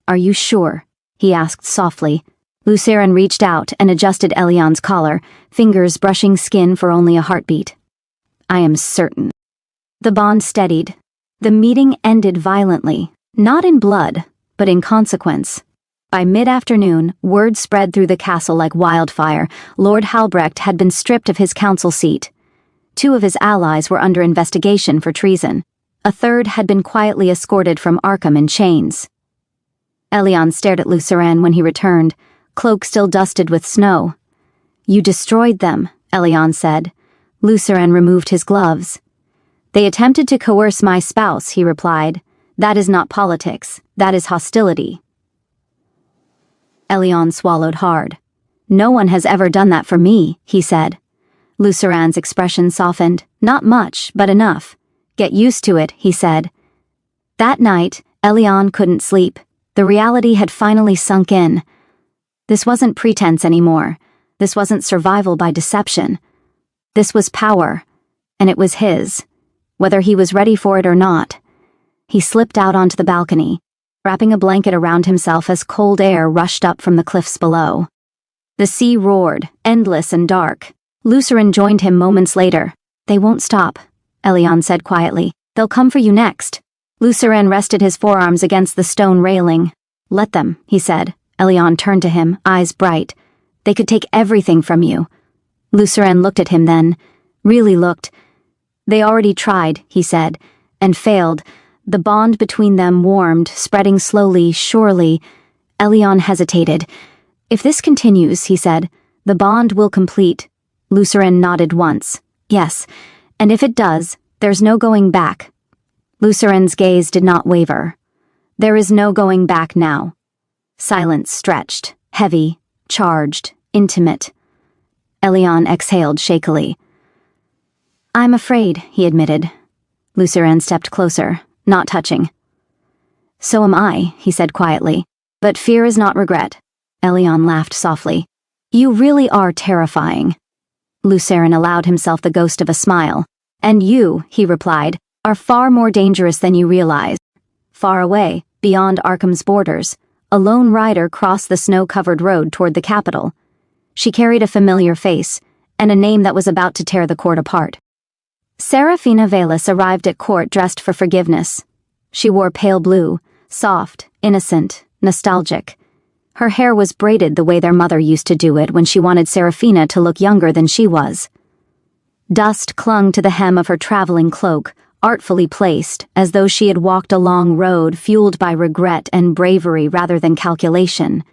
"Are you sure?" he asked softly. Lucerin reached out and adjusted Elion's collar, fingers brushing skin for only a heartbeat. "I am certain." The bond steadied. The meeting ended violently, not in blood, but in consequence. By mid-afternoon, word spread through the castle like wildfire. Lord Halbrecht had been stripped of his council seat. 2 of his allies were under investigation for treason. A third had been quietly escorted from Arkham in chains. Elion stared at Luceren when he returned, cloak still dusted with snow. You destroyed them, Elion said. Luceren removed his gloves. They attempted to coerce my spouse, he replied. That is not politics. That is hostility. Elion swallowed hard. No one has ever done that for me, he said. Luceren's expression softened. Not much, but enough. Get used to it, he said. That night, Elion couldn't sleep. The reality had finally sunk in. This wasn't pretense anymore. This wasn't survival by deception. This was power, and it was his, whether he was ready for it or not. He slipped out onto the balcony, wrapping a blanket around himself as cold air rushed up from the cliffs below. The sea roared, endless and dark. Luceren joined him moments later. They won't stop, Elion said quietly. They'll come for you next. Luceren rested his forearms against the stone railing. Let them, he said. Elion turned to him, eyes bright. They could take everything from you. Luceren looked at him then. Really looked. They already tried, he said, and failed. The bond between them warmed, spreading slowly, surely. Elion hesitated. If this continues, he said, the bond will complete. Luceren nodded once. Yes, and if it does, there's no going back. Luceren's gaze did not waver. There is no going back now. Silence stretched, heavy, charged, intimate. Elion exhaled shakily. I'm afraid, he admitted. Luceren stepped closer, not touching. So am I, he said quietly. But fear is not regret. Elion laughed softly. You really are terrifying. Luceren allowed himself the ghost of a smile. And you, he replied, are far more dangerous than you realize. Far away, beyond Arkham's borders, a lone rider crossed the snow-covered road toward the capital. She carried a familiar face, and a name that was about to tear the court apart. Serafina Velis arrived at court dressed for forgiveness. She wore pale blue, soft, innocent, nostalgic. Her hair was braided the way their mother used to do it when she wanted Serafina to look younger than she was. Dust clung to the hem of her traveling cloak, artfully placed, as though she had walked a long road fueled by regret and bravery rather than calculation.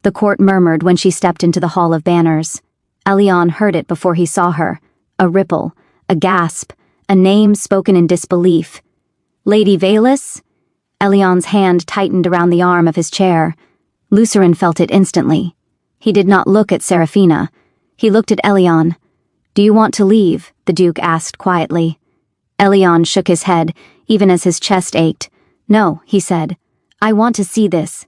The court murmured when she stepped into the Hall of Banners. Elion heard it before he saw her. A ripple, a gasp, a name spoken in disbelief. Lady Velis? Elion's hand tightened around the arm of his chair. Luceren felt it instantly. He did not look at Serafina. He looked at Elion. Do you want to leave? The Duke asked quietly. Elion shook his head, even as his chest ached. No, he said. I want to see this.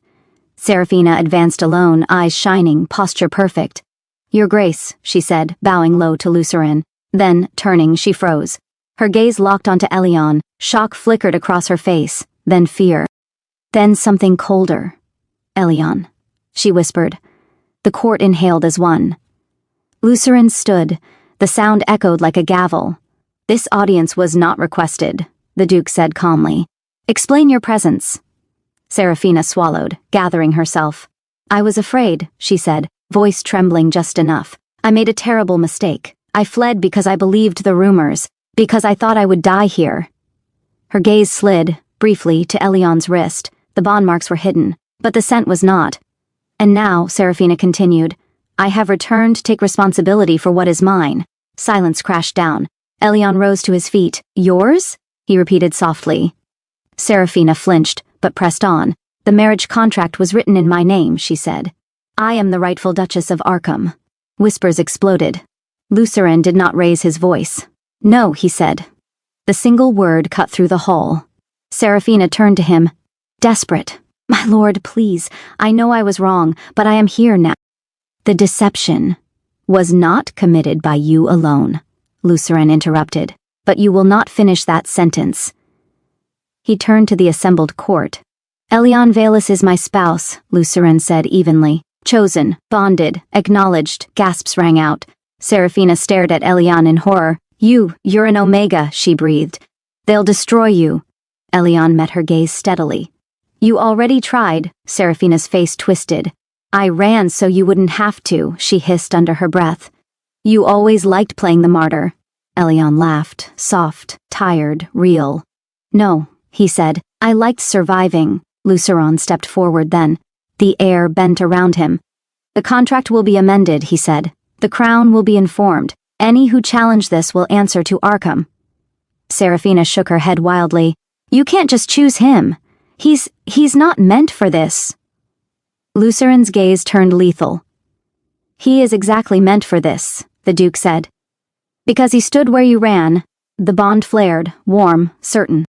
Serafina advanced alone, eyes shining, posture perfect. Your Grace, she said, bowing low to Luceren. Then, turning, she froze. Her gaze locked onto Elion. Shock flickered across her face, then fear. Then something colder. Elion, she whispered. The court inhaled as one. Luceren stood. The sound echoed like a gavel. This audience was not requested, the Duke said calmly. Explain your presence. Serafina swallowed, gathering herself. I was afraid, she said, voice trembling just enough. I made a terrible mistake. I fled because I believed the rumors, because I thought I would die here. Her gaze slid, briefly, to Elion's wrist. The bond marks were hidden, but the scent was not. And now, Serafina continued, I have returned to take responsibility for what is mine. Silence crashed down. Elion rose to his feet. Yours? He repeated softly. Serafina flinched, but pressed on. The marriage contract was written in my name, she said. I am the rightful Duchess of Arkham. Whispers exploded. Luceren did not raise his voice. No, he said. The single word cut through the hull. Serafina turned to him. Desperate. My lord, please. I know I was wrong, but I am here now. The deception was not committed by you alone, Luceren interrupted, but you will not finish that sentence. He turned to the assembled court. Elion Velis is my spouse, Luceren said evenly. Chosen, bonded, acknowledged, gasps rang out. Serafina stared at Elion in horror. You're an Omega, she breathed. They'll destroy you. Elion met her gaze steadily. You already tried, Serafina's face twisted. I ran so you wouldn't have to, she hissed under her breath. You always liked playing the martyr. Elion laughed, soft, tired, real. No, he said, I liked surviving. Luceren stepped forward then. The air bent around him. "The contract will be amended," he said. "The crown will be informed. Any who challenge this will answer to Arkham." Seraphina shook her head wildly. "You can't just choose him. He's not meant for this." Lucerin's gaze turned lethal. "He is exactly meant for this," the Duke said. "Because he stood where you ran." The bond flared, warm, certain.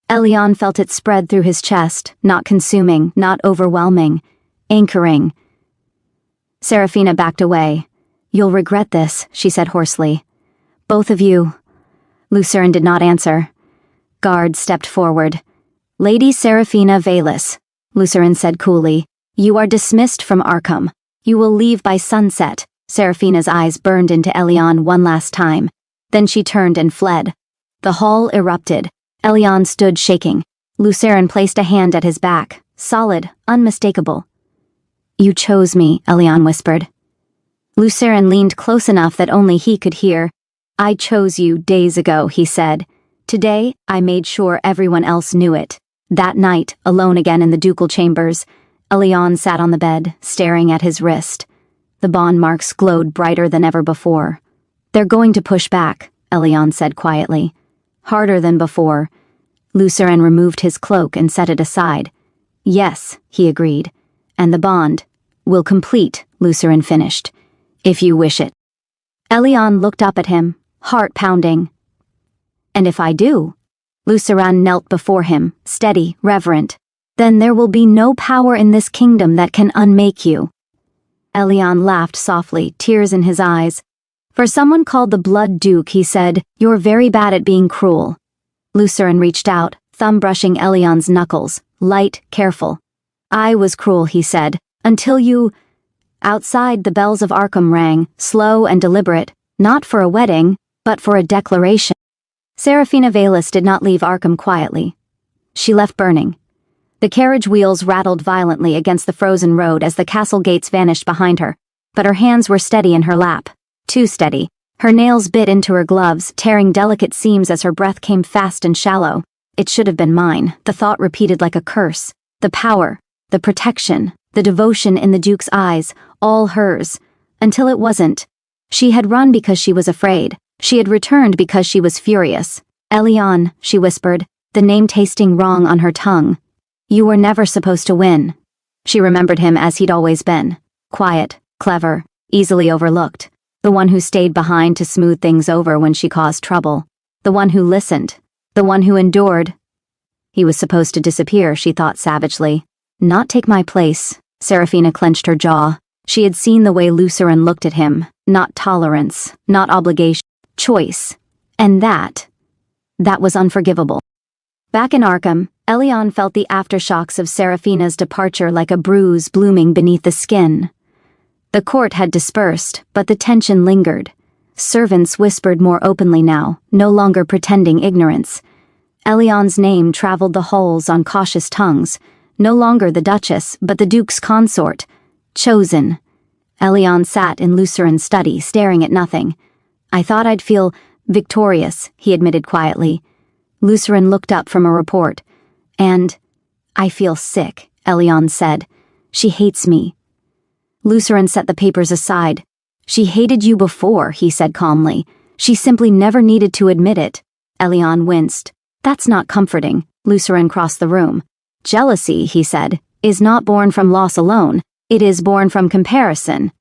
Elion felt it spread through his chest, not consuming, not overwhelming, anchoring. Seraphina backed away. "You'll regret this," she said hoarsely. "Both of you." Lucerin did not answer. Guard stepped forward. "Lady Seraphina Velis," Lucerin said coolly, "you are dismissed from Arkham. You will leave by sunset." Seraphina's eyes burned into Elion one last time. Then she turned and fled. The hall erupted. Elion stood shaking. Lucerin placed a hand at his back, solid, unmistakable. "You chose me," Elion whispered. Lucerin leaned close enough that only he could hear. "I chose you days ago," he said. "Today, I made sure everyone else knew it." That night, alone again in the ducal chambers, Elion sat on the bed, staring at his wrist. The bond marks glowed brighter than ever before. "They're going to push back," Elion said quietly. "Harder than before." Lucerin removed his cloak and set it aside. "Yes," he agreed. "And the bond will complete," Lucerin finished. "If you wish it." Elion looked up at him, heart pounding. "And if I do?" Lucerin knelt before him, steady, reverent. "Then there will be no power in this kingdom that can unmake you." Elion laughed softly, tears in his eyes. "For someone called the Blood Duke," he said, "you're very bad at being cruel." Lucerin reached out, thumb brushing Elion's knuckles, light, careful. "I was cruel," he said, "until you—" Outside, the bells of Arkham rang, slow and deliberate, not for a wedding, but for a declaration. Seraphina Velis did not leave Arkham quietly. She left burning. The carriage wheels rattled violently against the frozen road as the castle gates vanished behind her, but her hands were steady in her lap. Too steady. Her nails bit into her gloves, tearing delicate seams as her breath came fast and shallow. "It should have been mine," the thought repeated like a curse. The power, the protection, the devotion in the Duke's eyes, all hers. Until it wasn't. She had run because she was afraid. She had returned because she was furious. "Elion," she whispered, the name tasting wrong on her tongue. "You were never supposed to win." She remembered him as he'd always been. Quiet, clever, easily overlooked. The one who stayed behind to smooth things over when she caused trouble. The one who listened. The one who endured. He was supposed to disappear, she thought savagely. Not take my place. Seraphina clenched her jaw. She had seen the way Lucerin looked at him. Not tolerance, not obligation, choice. And that was unforgivable. Back in Arkham, Elion felt the aftershocks of Seraphina's departure like a bruise blooming beneath the skin. The court had dispersed, but the tension lingered. Servants whispered more openly now, no longer pretending ignorance. Elion's name traveled the halls on cautious tongues. No longer the Duchess, but the Duke's consort. Chosen. Elion sat in Lucerin's study, staring at nothing. "I thought I'd feel victorious," he admitted quietly. Lucerin looked up from a report. "And I feel sick," Elion said. "She hates me." Lucerin set the papers aside. "She hated you before," he said calmly. "She simply never needed to admit it." Elion winced. "That's not comforting." Lucerin crossed the room. "Jealousy," he said, "is not born from loss alone. It is born from comparison."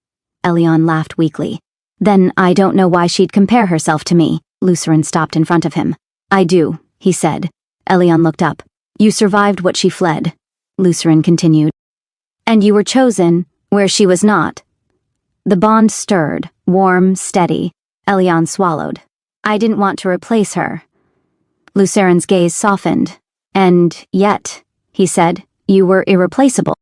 Elion laughed weakly. "Then I don't know why she'd compare herself to me." Lucerin stopped in front of him. "I do," he said. Elion looked up. "You survived what she fled," Lucerin continued. "And you were chosen where she was not." The bond stirred, warm, steady. Elion swallowed. "I didn't want to replace her." Lucerin's gaze softened. "And yet," he said, "you were irreplaceable."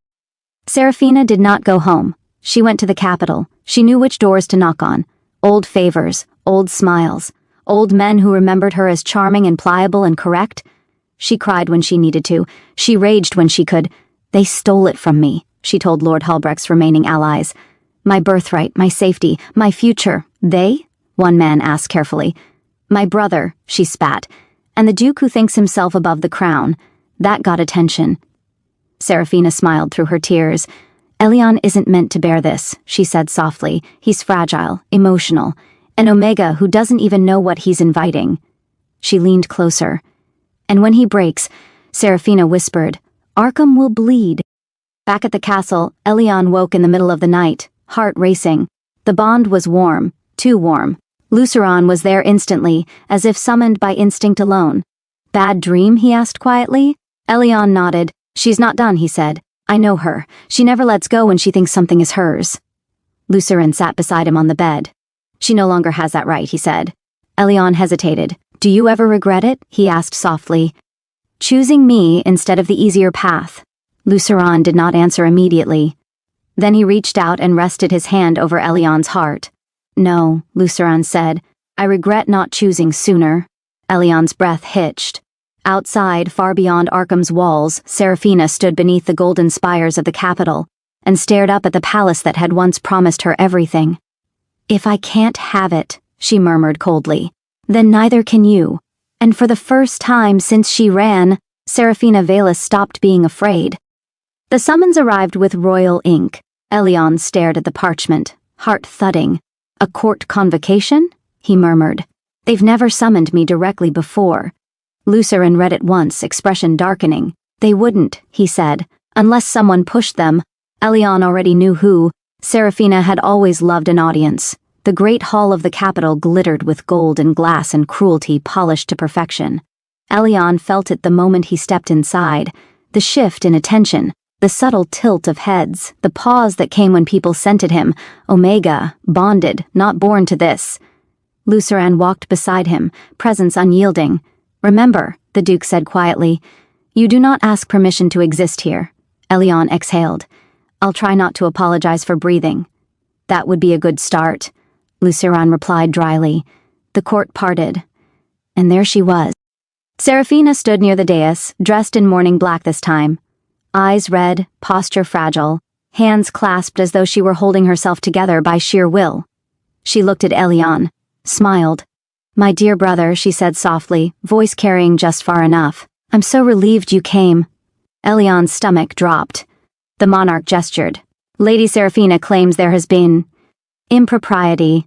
Seraphina did not go home. She went to the capital. She knew which doors to knock on. Old favors, old smiles, old men who remembered her as charming and pliable and correct. She cried when she needed to. She raged when she could. "They stole it from me," she told Lord Hulbrecht's remaining allies. "My birthright, my safety, my future." "They?" one man asked carefully. "My brother," she spat. "And the Duke who thinks himself above the crown." That got attention. Serafina smiled through her tears. Elyon isn't meant to bear this, she said softly. He's fragile, emotional, an Omega who doesn't even know what he's inviting. She leaned closer. And when he breaks, Serafina whispered, Arkham will bleed. Back at the castle, Elyon woke in the middle of the night, heart racing. The bond was warm, too warm. Luceron was there instantly, as if summoned by instinct alone. Bad dream, he asked quietly. Elyon nodded. She's not done, he said. I know her. She never lets go when she thinks something is hers. Luceron sat beside him on the bed. She no longer has that right, he said. Elyon hesitated. Do you ever regret it? He asked softly. Choosing me instead of the easier path. Luceron did not answer immediately. Then he reached out and rested his hand over Elyon's heart. No, Luceron said. I regret not choosing sooner. Elyon's breath hitched. Outside, far beyond Arkham's walls, Serafina stood beneath the golden spires of the capital and stared up at the palace that had once promised her everything. If I can't have it, she murmured coldly, then neither can you. And for the first time since she ran, Serafina Velis stopped being afraid. The summons arrived with royal ink. Elyon stared at the parchment, heart thudding. A court convocation? He murmured. They've never summoned me directly before. Luceron read it once, expression darkening. They wouldn't, he said, unless someone pushed them. Elyon already knew who. Serafina had always loved an audience. The great hall of the capital glittered with gold and glass and cruelty polished to perfection. Elyon felt it the moment he stepped inside. The shift in attention, the subtle tilt of heads, the pause that came when people scented him. Omega, bonded, not born to this. Luceron walked beside him, presence unyielding. Remember, the Duke said quietly, you do not ask permission to exist here. Elyon exhaled. I'll try not to apologize for breathing. That would be a good start, Luceron replied dryly. The court parted. And there she was. Serafina stood near the dais, dressed in mourning black this time. Eyes red, posture fragile, hands clasped as though she were holding herself together by sheer will. She looked at Elyon, smiled. My dear brother, she said softly, voice carrying just far enough. I'm so relieved you came. Elyon's stomach dropped. The monarch gestured. Lady Serafina claims there has been impropriety.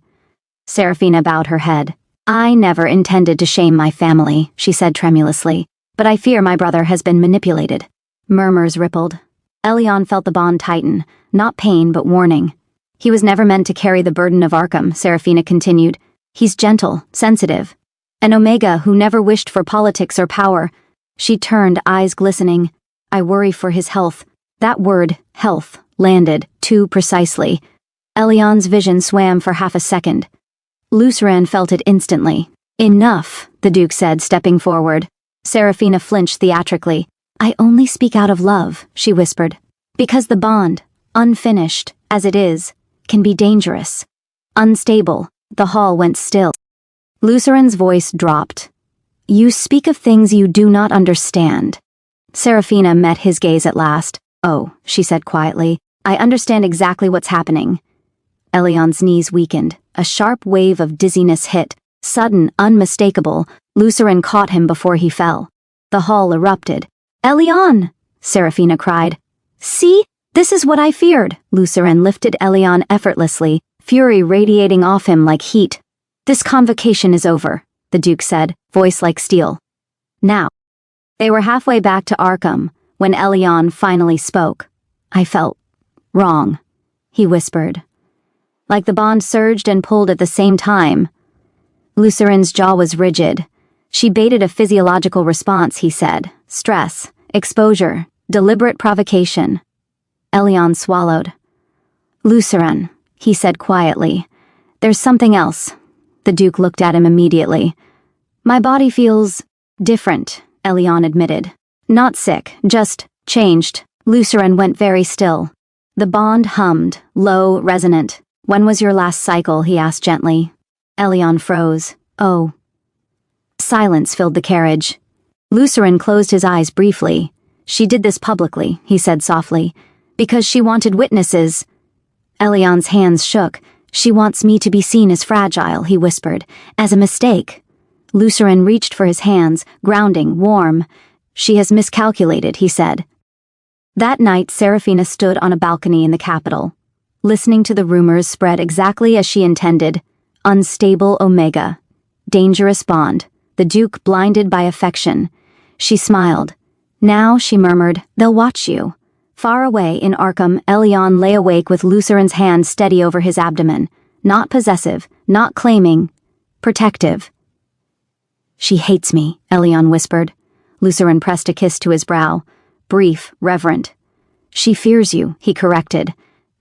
Serafina bowed her head. I never intended to shame my family, she said tremulously, but I fear my brother has been manipulated. Murmurs rippled. Elyon felt the bond tighten, not pain but warning. He was never meant to carry the burden of Arkham, Serafina continued. He's gentle, sensitive. An Omega who never wished for politics or power. She turned, eyes glistening. I worry for his health. That word, health, landed, too precisely. Elyon's vision swam for half a second. Luceron felt it instantly. Enough, the Duke said, stepping forward. Serafina flinched theatrically. I only speak out of love, she whispered. Because the bond, unfinished, as it is, can be dangerous. Unstable. The hall went still. Luceron's voice dropped. You speak of things you do not understand. Serafina met his gaze at last. Oh, she said quietly. I understand exactly what's happening. Elyon's knees weakened. A sharp wave of dizziness hit. Sudden, unmistakable. Luceron caught him before he fell. The hall erupted. Elyon! Serafina cried. See? This is what I feared. Luceron lifted Elyon effortlessly, fury radiating off him like heat. This convocation is over, the Duke said, voice like steel. Now. They were halfway back to Arkham when Elyon finally spoke. I felt wrong, he whispered. Like the bond surged and pulled at the same time. Luceron's jaw was rigid. She baited a physiological response, he said. Stress, exposure, deliberate provocation. Elyon swallowed. Luceron, he said quietly. There's something else. The Duke looked at him immediately. My body feels different, Elyon admitted. Not sick, just changed. Luceron went very still. The bond hummed, low, resonant. When was your last cycle, he asked gently. Elyon froze. Oh. Silence filled the carriage. Luceron closed his eyes briefly. She did this publicly, he said softly, because she wanted witnesses. Elyon's hands shook. She wants me to be seen as fragile, he whispered, as a mistake. Luceron reached for his hands, grounding, warm. She has miscalculated, he said. That night, Serafina stood on a balcony in the capital, listening to the rumors spread exactly as she intended. Unstable Omega. Dangerous bond. The Duke blinded by affection. She smiled. Now, she murmured, they'll watch you. Far away in Arkham, Elion lay awake with Lucerin's hand steady over his abdomen. Not possessive, not claiming. Protective. She hates me, Elion whispered. Lucerin pressed a kiss to his brow. Brief, reverent. She fears you, he corrected.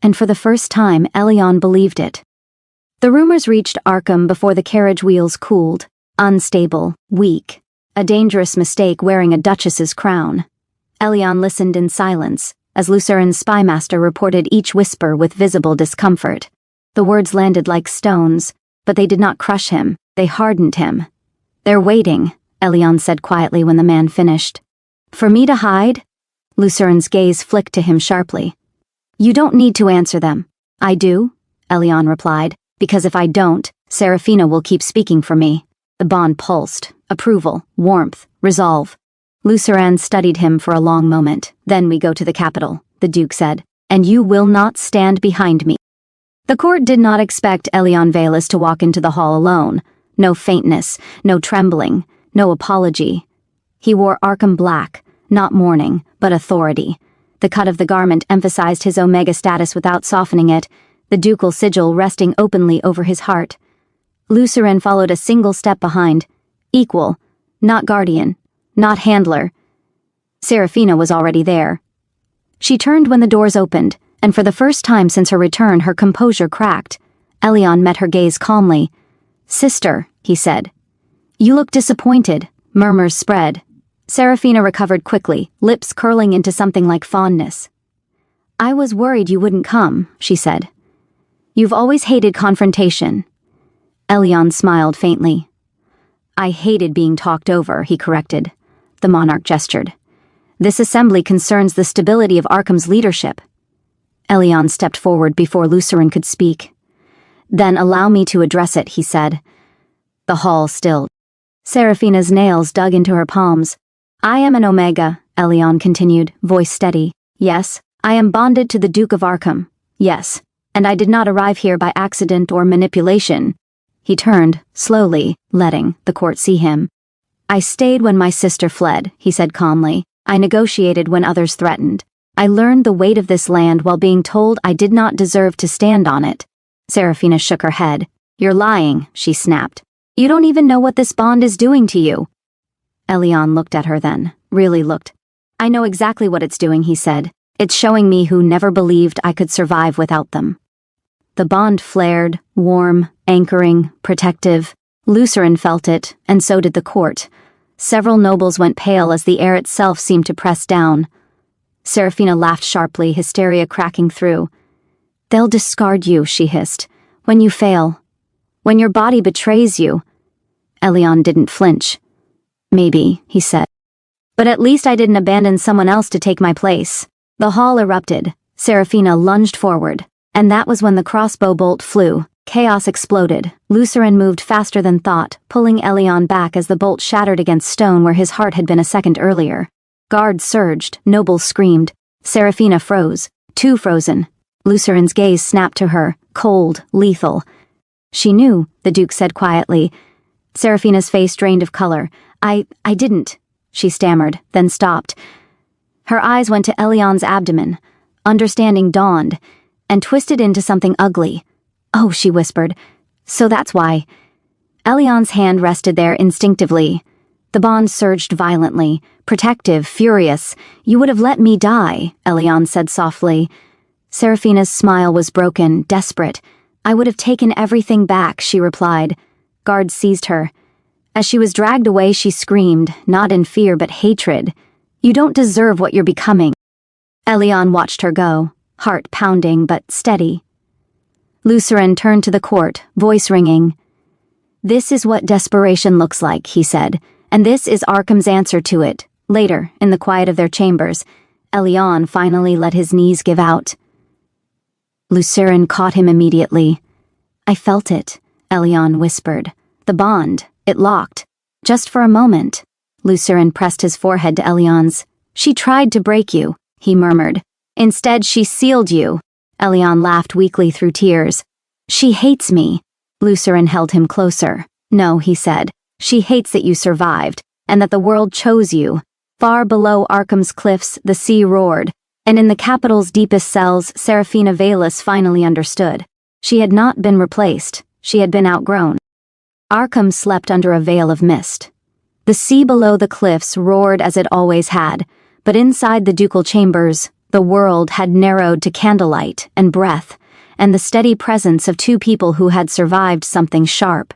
And for the first time, Elion believed it. The rumors reached Arkham before the carriage wheels cooled. Unstable, weak. A dangerous mistake wearing a duchess's crown. Elion listened in silence, as Lucerin's spymaster reported each whisper with visible discomfort. The words landed like stones, but they did not crush him, they hardened him. They're waiting, Elion said quietly when the man finished. For me to hide? Lucerin's gaze flicked to him sharply. You don't need to answer them. I do, Elion replied, because if I don't, Serafina will keep speaking for me. The bond pulsed. Approval, warmth, resolve. Lucerin studied him for a long moment. Then we go to the capital, the Duke said, and you will not stand behind me. The court did not expect Elion Velas to walk into the hall alone. No faintness, no trembling, no apology. He wore Arkham black, not mourning, but authority. The cut of the garment emphasized his Omega status without softening it, the ducal sigil resting openly over his heart. Lucerin followed a single step behind. Equal, not guardian, not handler. Serafina was already there. She turned when the doors opened, and for the first time since her return, her composure cracked. Elion met her gaze calmly. Sister, he said. You look disappointed. Murmurs spread. Serafina recovered quickly, lips curling into something like fondness. I was worried you wouldn't come, she said. You've always hated confrontation. Elion smiled faintly. I hated being talked over, he corrected. The monarch gestured. This assembly concerns the stability of Arkham's leadership. Elion stepped forward before Lucerin could speak. Then allow me to address it, he said. The hall stilled. Serafina's nails dug into her palms. I am an Omega, Elion continued, voice steady. Yes, I am bonded to the Duke of Arkham. Yes, and I did not arrive here by accident or manipulation. He turned, slowly, letting the court see him. I stayed when my sister fled, he said calmly. I negotiated when others threatened. I learned the weight of this land while being told I did not deserve to stand on it. Serafina shook her head. You're lying, she snapped. You don't even know what this bond is doing to you. Elion looked at her then, really looked. I know exactly what it's doing, he said. It's showing me who never believed I could survive without them. The bond flared, warm, anchoring, protective. Lucerin felt it, and so did the court. Several nobles went pale as the air itself seemed to press down. Serafina laughed sharply, hysteria cracking through. They'll discard you, she hissed. When you fail. When your body betrays you. Elion didn't flinch. Maybe, he said. But at least I didn't abandon someone else to take my place. The hall erupted. Serafina lunged forward. And that was when the crossbow bolt flew. Chaos exploded. Lucerin moved faster than thought, pulling Elion back as the bolt shattered against stone where his heart had been a second earlier. Guards surged, nobles screamed. Serafina froze. Too frozen. Lucerin's gaze snapped to her, cold, lethal. She knew, the Duke said quietly. Serafina's face drained of color. I didn't, she stammered, then stopped. Her eyes went to Elion's abdomen. Understanding dawned, and twisted into something ugly. Oh, she whispered. So that's why. Elion's hand rested there instinctively. The bond surged violently, protective, furious. You would have let me die, Elion said softly. Serafina's smile was broken, desperate. I would have taken everything back, she replied. Guards seized her. As she was dragged away, she screamed, not in fear but hatred. You don't deserve what you're becoming. Elion watched her go, heart pounding but steady. Lucerin turned to the court, voice ringing. This is what desperation looks like, he said, and this is Arkham's answer to it. Later, in the quiet of their chambers, Elion finally let his knees give out. Lucerin caught him immediately. I felt it, Elion whispered. The bond, it locked. Just for a moment. Lucerin pressed his forehead to Elion's. She tried to break you. he murmured. Instead, she sealed you. Elion laughed weakly through tears. She hates me. Lucerin held him closer. No, he said. She hates that you survived, and that the world chose you. Far below Arkham's cliffs, the sea roared, and in the capital's deepest cells, Seraphina Valus finally understood. She had not been replaced. She had been outgrown. Arkham slept under a veil of mist. The sea below the cliffs roared as it always had, but inside the ducal chambers, the world had narrowed to candlelight and breath, and the steady presence of two people who had survived something sharp.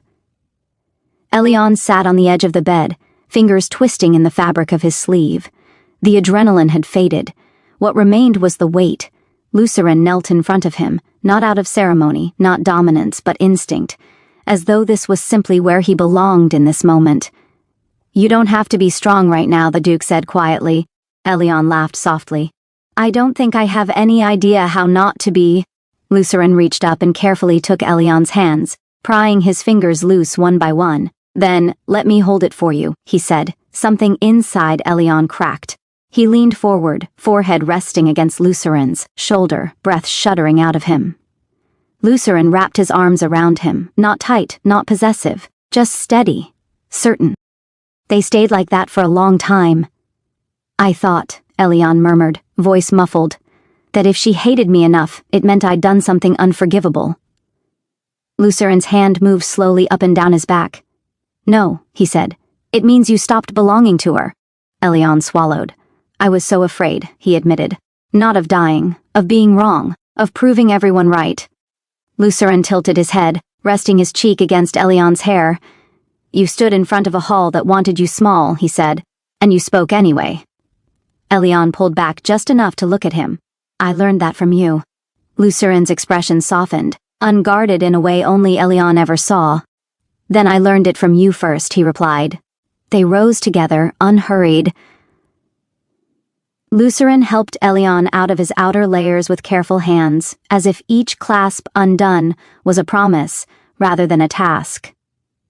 Elion sat on the edge of the bed, fingers twisting in the fabric of his sleeve. The adrenaline had faded. What remained was the weight. Lucerin knelt in front of him, not out of ceremony, not dominance, but instinct, as though this was simply where he belonged in this moment. You don't have to be strong right now, the Duke said quietly. Elion laughed softly. I don't think I have any idea how not to be. Lucerin reached up and carefully took Elion's hands, prying his fingers loose one by one. Then, let me hold it for you, he said. Something inside Elion cracked. He leaned forward, forehead resting against Lucerin's shoulder, breath shuddering out of him. Lucerin wrapped his arms around him, not tight, not possessive, just steady, certain. They stayed like that for a long time. I thought, Elion murmured, voice muffled, that if she hated me enough, it meant I'd done something unforgivable. Lucerin's hand moved slowly up and down his back. No, he said. It means you stopped belonging to her. Elion swallowed. I was so afraid, he admitted. Not of dying, of being wrong, of proving everyone right. Lucerin tilted his head, resting his cheek against Elion's hair. You stood in front of a hall that wanted you small, he said, and you spoke anyway. Elion pulled back just enough to look at him. I learned that from you. Lucerin's expression softened, unguarded in a way only Elion ever saw. Then I learned it from you first, he replied. They rose together, unhurried. Lucerin helped Elion out of his outer layers with careful hands, as if each clasp undone was a promise, rather than a task.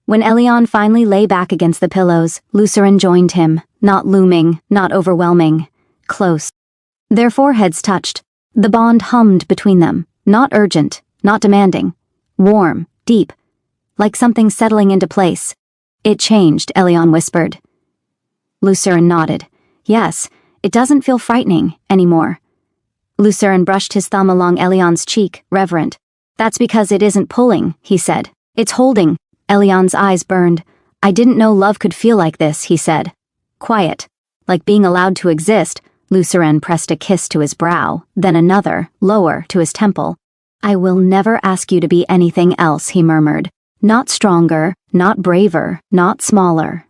When Elion finally lay back against the pillows, Lucerin joined him, not looming, not overwhelming, close. Their foreheads touched. The bond hummed between them, not urgent, not demanding, warm, deep, like something settling into place. It changed, Elion whispered. Lucerin nodded. Yes, it doesn't feel frightening anymore. Lucerin brushed his thumb along Elion's cheek, reverent. That's because it isn't pulling, he said. It's holding. Elion's eyes burned. I didn't know love could feel like this, he said. Quiet. Like being allowed to exist. Lucerin pressed a kiss to his brow, then another, lower, to his temple. I will never ask you to be anything else, he murmured. Not stronger, not braver, not smaller.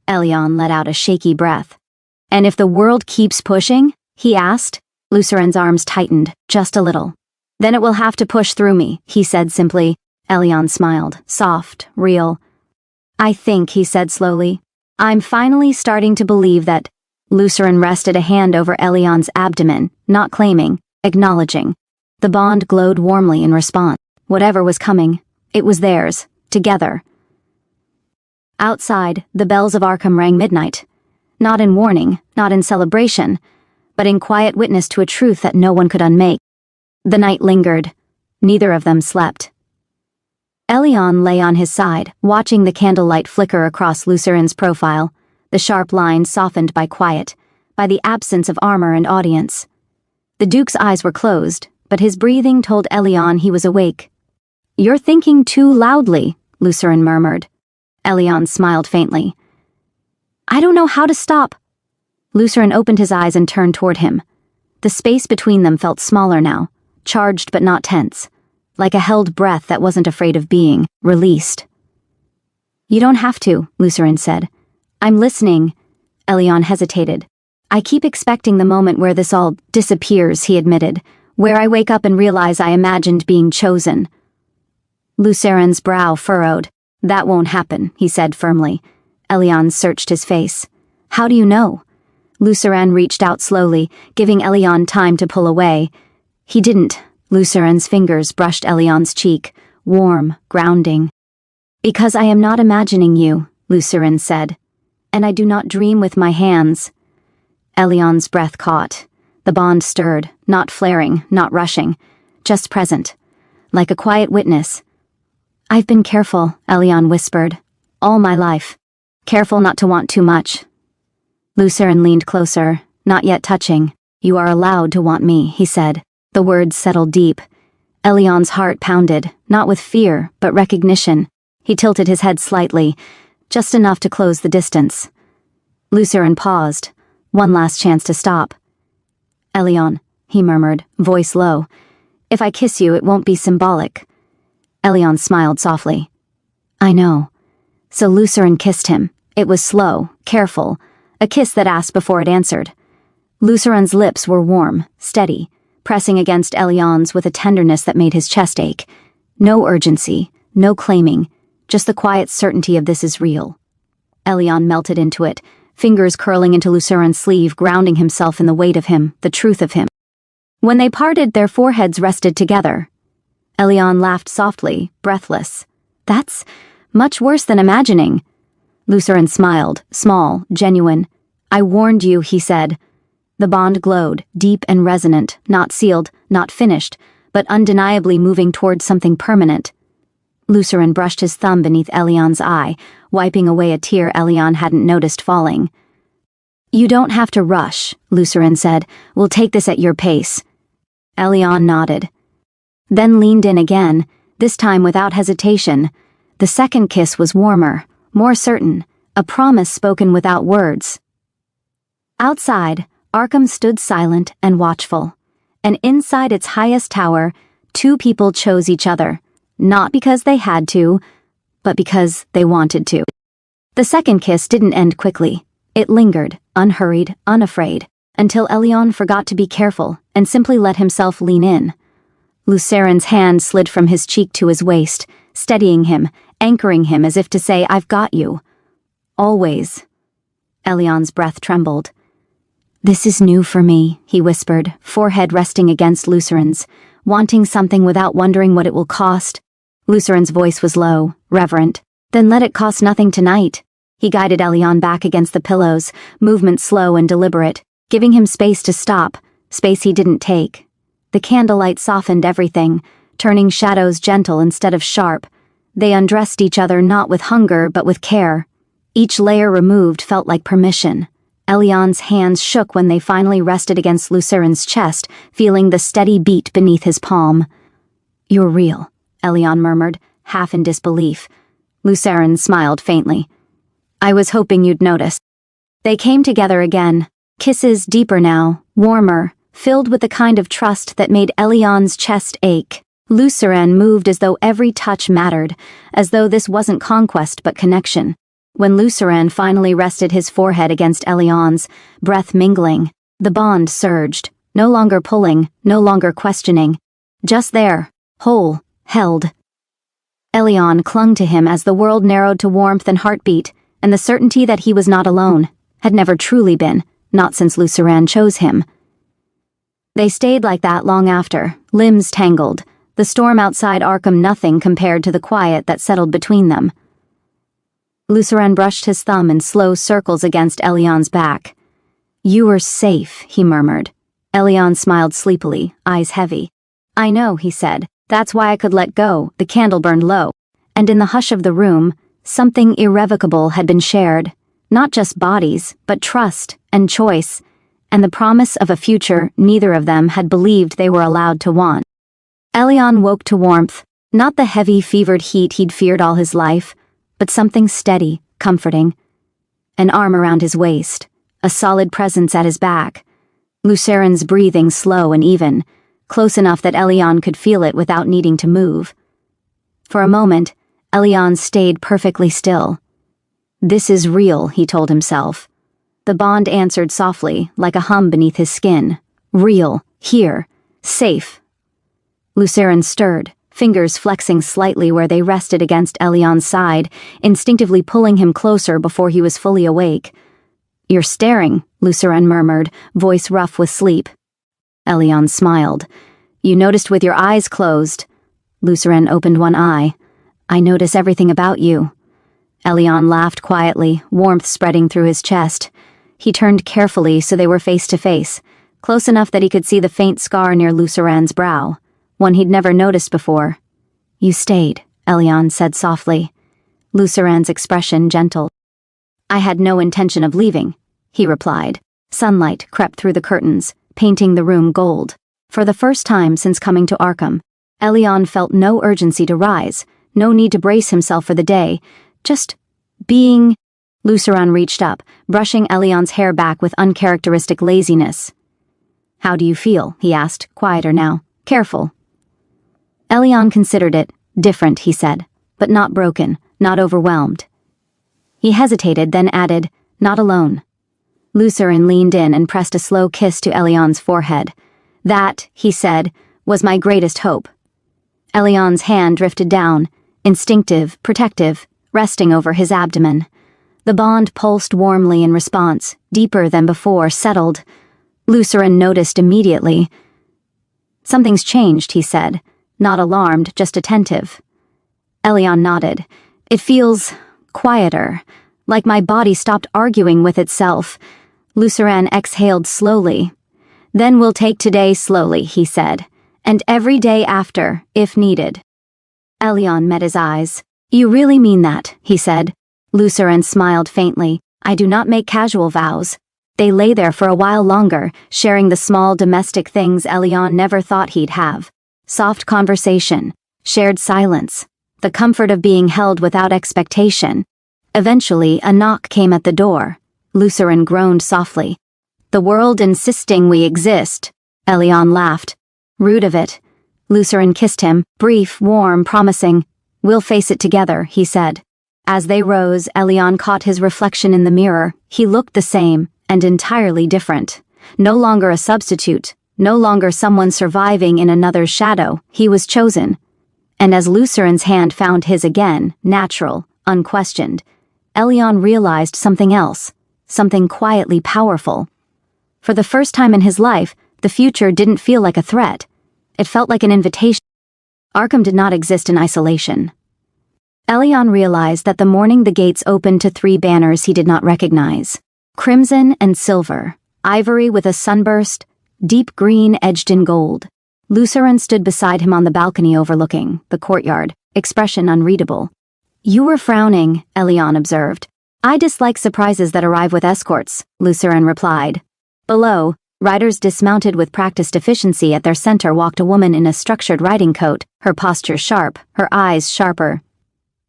Elion let out a shaky breath. And if the world keeps pushing? He asked. Lucerin's arms tightened, just a little. Then it will have to push through me, he said simply. Elion smiled, soft, real. I think, he said slowly, I'm finally starting to believe that. Lucerin rested a hand over Elion's abdomen, not claiming, acknowledging. The bond glowed warmly in response. Whatever was coming, it was theirs, together. Outside, the bells of Arkham rang midnight. Not in warning, not in celebration, but in quiet witness to a truth that no one could unmake. The night lingered. Neither of them slept. Elion lay on his side, watching the candlelight flicker across Lucerin's profile, the sharp lines softened by quiet, by the absence of armor and audience. The Duke's eyes were closed, but his breathing told Elion he was awake. You're thinking too loudly, Lucerin murmured. Elion smiled faintly. I don't know how to stop. Lucerin opened his eyes and turned toward him. The space between them felt smaller now, charged but not tense, like a held breath that wasn't afraid of being released. You don't have to, Lucerin said. I'm listening. Elion hesitated. I keep expecting the moment where this all disappears, he admitted, where I wake up and realize I imagined being chosen. Lucerin's brow furrowed. That won't happen, he said firmly. Elion searched his face. How do you know? Lucerin reached out slowly, giving Elion time to pull away. He didn't. Lucerin's fingers brushed Elion's cheek, warm, grounding. Because I am not imagining you, Lucerin said. And I do not dream with my hands. Elion's breath caught. The bond stirred, not flaring, not rushing, just present, like a quiet witness. "I've been careful," Elion whispered, "all my life. Careful not to want too much." Luceren leaned closer, not yet touching. "You are allowed to want me," he said. The words settled deep. Elion's heart pounded, not with fear, but recognition. He tilted his head slightly, just enough to close the distance. Luceren paused, one last chance to stop. "Elion," he murmured, voice low. "If I kiss you, it won't be symbolic." Elion smiled softly. "I know." So Luceren kissed him. It was slow, careful, a kiss that asked before it answered. Luceren's lips were warm, steady, pressing against Elion's with a tenderness that made his chest ache. No urgency, no claiming, just the quiet certainty of this is real. Elion melted into it, fingers curling into Luceren's sleeve, grounding himself in the weight of him, the truth of him. When they parted, their foreheads rested together. Elion laughed softly, breathless. "That's much worse than imagining." Luceren smiled, small, genuine. "I warned you," he said. The bond glowed, deep and resonant, not sealed, not finished, but undeniably moving towards something permanent. Luceren brushed his thumb beneath Elion's eye, wiping away a tear Elion hadn't noticed falling. "You don't have to rush," Luceren said. "We'll take this at your pace." Elion nodded. Then leaned in again, this time without hesitation. The second kiss was warmer, more certain, a promise spoken without words. Outside, Arkham stood silent and watchful. And inside its highest tower, two people chose each other, not because they had to, but because they wanted to. The second kiss didn't end quickly. It lingered, unhurried, unafraid, until Elion forgot to be careful and simply let himself lean in. Luceren's hand slid from his cheek to his waist, steadying him, anchoring him as if to say, "I've got you." "Always." Elion's breath trembled. "This is new for me," he whispered, forehead resting against Luceren's, "wanting something without wondering what it will cost." Luceren's voice was low, reverent. "Then let it cost nothing tonight." He guided Elion back against the pillows, movement slow and deliberate, giving him space to stop, space he didn't take. The candlelight softened everything, turning shadows gentle instead of sharp. They undressed each other not with hunger but with care. Each layer removed felt like permission. Elion's hands shook when they finally rested against Luceren's chest, feeling the steady beat beneath his palm. "You're real," Elion murmured, half in disbelief. Luceren smiled faintly. "I was hoping you'd notice." They came together again, kisses deeper now, warmer, filled with the kind of trust that made Elion's chest ache. Luceren moved as though every touch mattered, as though this wasn't conquest but connection. When Luceren finally rested his forehead against Elion's, breath mingling, the bond surged, no longer pulling, no longer questioning. Just there, whole, held. Elion clung to him as the world narrowed to warmth and heartbeat, and the certainty that he was not alone, had never truly been, not since Luceren chose him. They stayed like that long after, limbs tangled, the storm outside Arkham nothing compared to the quiet that settled between them. Luceren brushed his thumb in slow circles against Elion's back. "You were safe," he murmured. Elion smiled sleepily, eyes heavy. "I know," he said. "That's why I could let go." The candle burned low. And in the hush of the room, something irrevocable had been shared. Not just bodies, but trust and choice, and the promise of a future neither of them had believed they were allowed to want. Elion woke to warmth, not the heavy, fevered heat he'd feared all his life, but something steady, comforting. An arm around his waist, a solid presence at his back. Luceren's breathing slow and even, close enough that Elion could feel it without needing to move. For a moment, Elion stayed perfectly still. "This is real," he told himself. The bond answered softly, like a hum beneath his skin. "Real, here, safe." Luceren stirred, fingers flexing slightly where they rested against Elion's side, instinctively pulling him closer before he was fully awake. "You're staring," Luceren murmured, voice rough with sleep. Elion smiled. "You noticed with your eyes closed." Luceren opened one eye. "I notice everything about you." Elion laughed quietly, warmth spreading through his chest. He turned carefully so they were face to face, close enough that he could see the faint scar near Luceran's brow, one he'd never noticed before. "You stayed," Elion said softly. Luceran's expression gentle. "I had no intention of leaving," he replied. Sunlight crept through the curtains, painting the room gold. For the first time since coming to Arkham, Elion felt no urgency to rise, no need to brace himself for the day, just being. Luceran reached up, brushing Elion's hair back with uncharacteristic laziness. "How do you feel?" he asked, quieter now, careful. Elion considered it. "Different," he said, "but not broken, not overwhelmed." He hesitated, then added, "Not alone." Luceran leaned in and pressed a slow kiss to Elion's forehead. "That," he said, "was my greatest hope." Elion's hand drifted down, instinctive, protective, resting over his abdomen. The bond pulsed warmly in response, deeper than before, settled. Luceran noticed immediately. "Something's changed," he said, not alarmed, just attentive. Elion nodded. "It feels quieter, like my body stopped arguing with itself." Luceran exhaled slowly. "Then we'll take today slowly," he said, "and every day after, if needed." Elion met his eyes. "You really mean that," he said. Luceran smiled faintly. "I do not make casual vows." They lay there for a while longer, sharing the small domestic things Elion never thought he'd have. Soft conversation, shared silence, the comfort of being held without expectation. Eventually, a knock came at the door. Luceran groaned softly. "The world insisting we exist," Elion laughed. "Rude of it." Luceran kissed him, brief, warm, promising. "We'll face it together," he said. As they rose, Elion caught his reflection in the mirror. He looked the same, and entirely different. No longer a substitute, no longer someone surviving in another's shadow. He was chosen. And as Luceran's hand found his again, natural, unquestioned, Elion realized something else, something quietly powerful. For the first time in his life, the future didn't feel like a threat. It felt like an invitation. Arkham did not exist in isolation. Elion realized that the morning the gates opened to 3 banners he did not recognize. Crimson and silver, ivory with a sunburst, deep green edged in gold. Luceran stood beside him on the balcony overlooking the courtyard, expression unreadable. "You were frowning," Elion observed. "I dislike surprises that arrive with escorts," Luceran replied. Below, riders dismounted with practiced efficiency. At their center walked a woman in a structured riding coat, her posture sharp, her eyes sharper.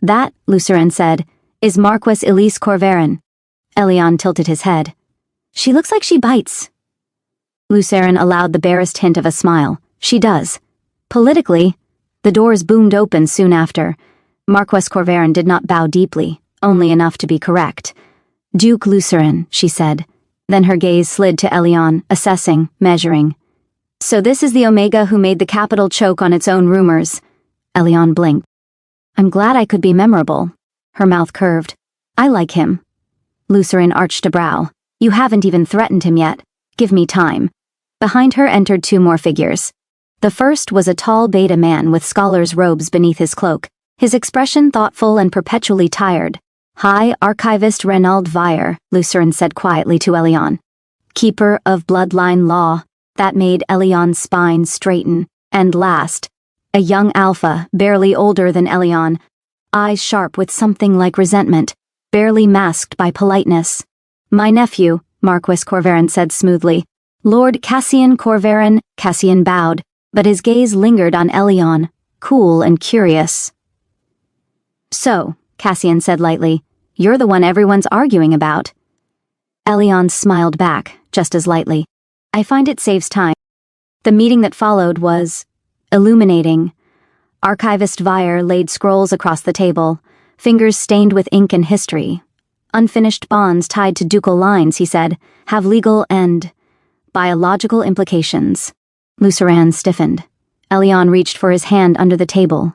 "That," Luceran said, "is Marquess Elise Corvarin." Elion tilted his head. "She looks like she bites." Luceran allowed the barest hint of a smile. "She does." Politically, the doors boomed open soon after. Marquess Corvarin did not bow deeply, only enough to be correct. "Duke Luceran," she said. Then her gaze slid to Elion, assessing, measuring. "So this is the Omega who made the capital choke on its own rumors." Elion blinked. "I'm glad I could be memorable." Her mouth curved. "I like him." Luceran arched a brow. "You haven't even threatened him yet. Give me time." Behind her entered 2 more figures. The first was a tall beta man with scholar's robes beneath his cloak, his expression thoughtful and perpetually tired. "High Archivist Renaud Vire," Luceran said quietly to Elion. "Keeper of bloodline law." That made Elion's spine straighten. And last, a young alpha, barely older than Elion, eyes sharp with something like resentment, barely masked by politeness. "My nephew," Marquess Corvarin said smoothly. "Lord Cassian Corvarin." Cassian bowed, but his gaze lingered on Elion, cool and curious. "So," Cassian said lightly, "you're the one everyone's arguing about." Elion smiled back, just as lightly. "I find it saves time." The meeting that followed was illuminating. Archivist Vire laid scrolls across the table, fingers stained with ink and history. "Unfinished bonds tied to ducal lines," he said, "have legal and biological implications." Luceran stiffened. Elion reached for his hand under the table.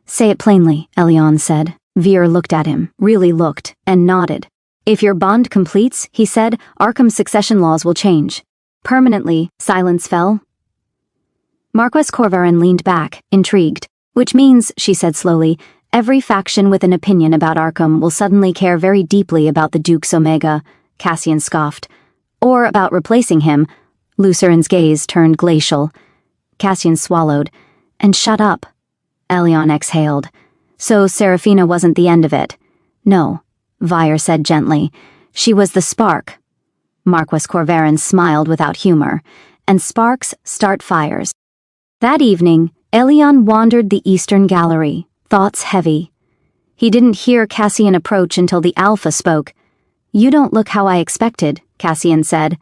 "Say it plainly," Elion said. Vire looked at him, really looked, and nodded. "If your bond completes," he said, "Arkham's succession laws will change. Permanently." Silence fell. Marquess Corvarin leaned back, intrigued. "Which means," she said slowly, "every faction with an opinion about Arkham will suddenly care very deeply about the Duke's Omega," Cassian scoffed. "Or about replacing him, Lucerin's gaze turned glacial. Cassian swallowed. And shut up. Elion exhaled. So Seraphina wasn't the end of it. No, Vyre said gently. She was the spark. Marquis Corvarin smiled without humor. And sparks start fires. That evening, Elion wandered the eastern gallery, thoughts heavy. He didn't hear Cassian approach until the Alpha spoke. You don't look how I expected, Cassian said.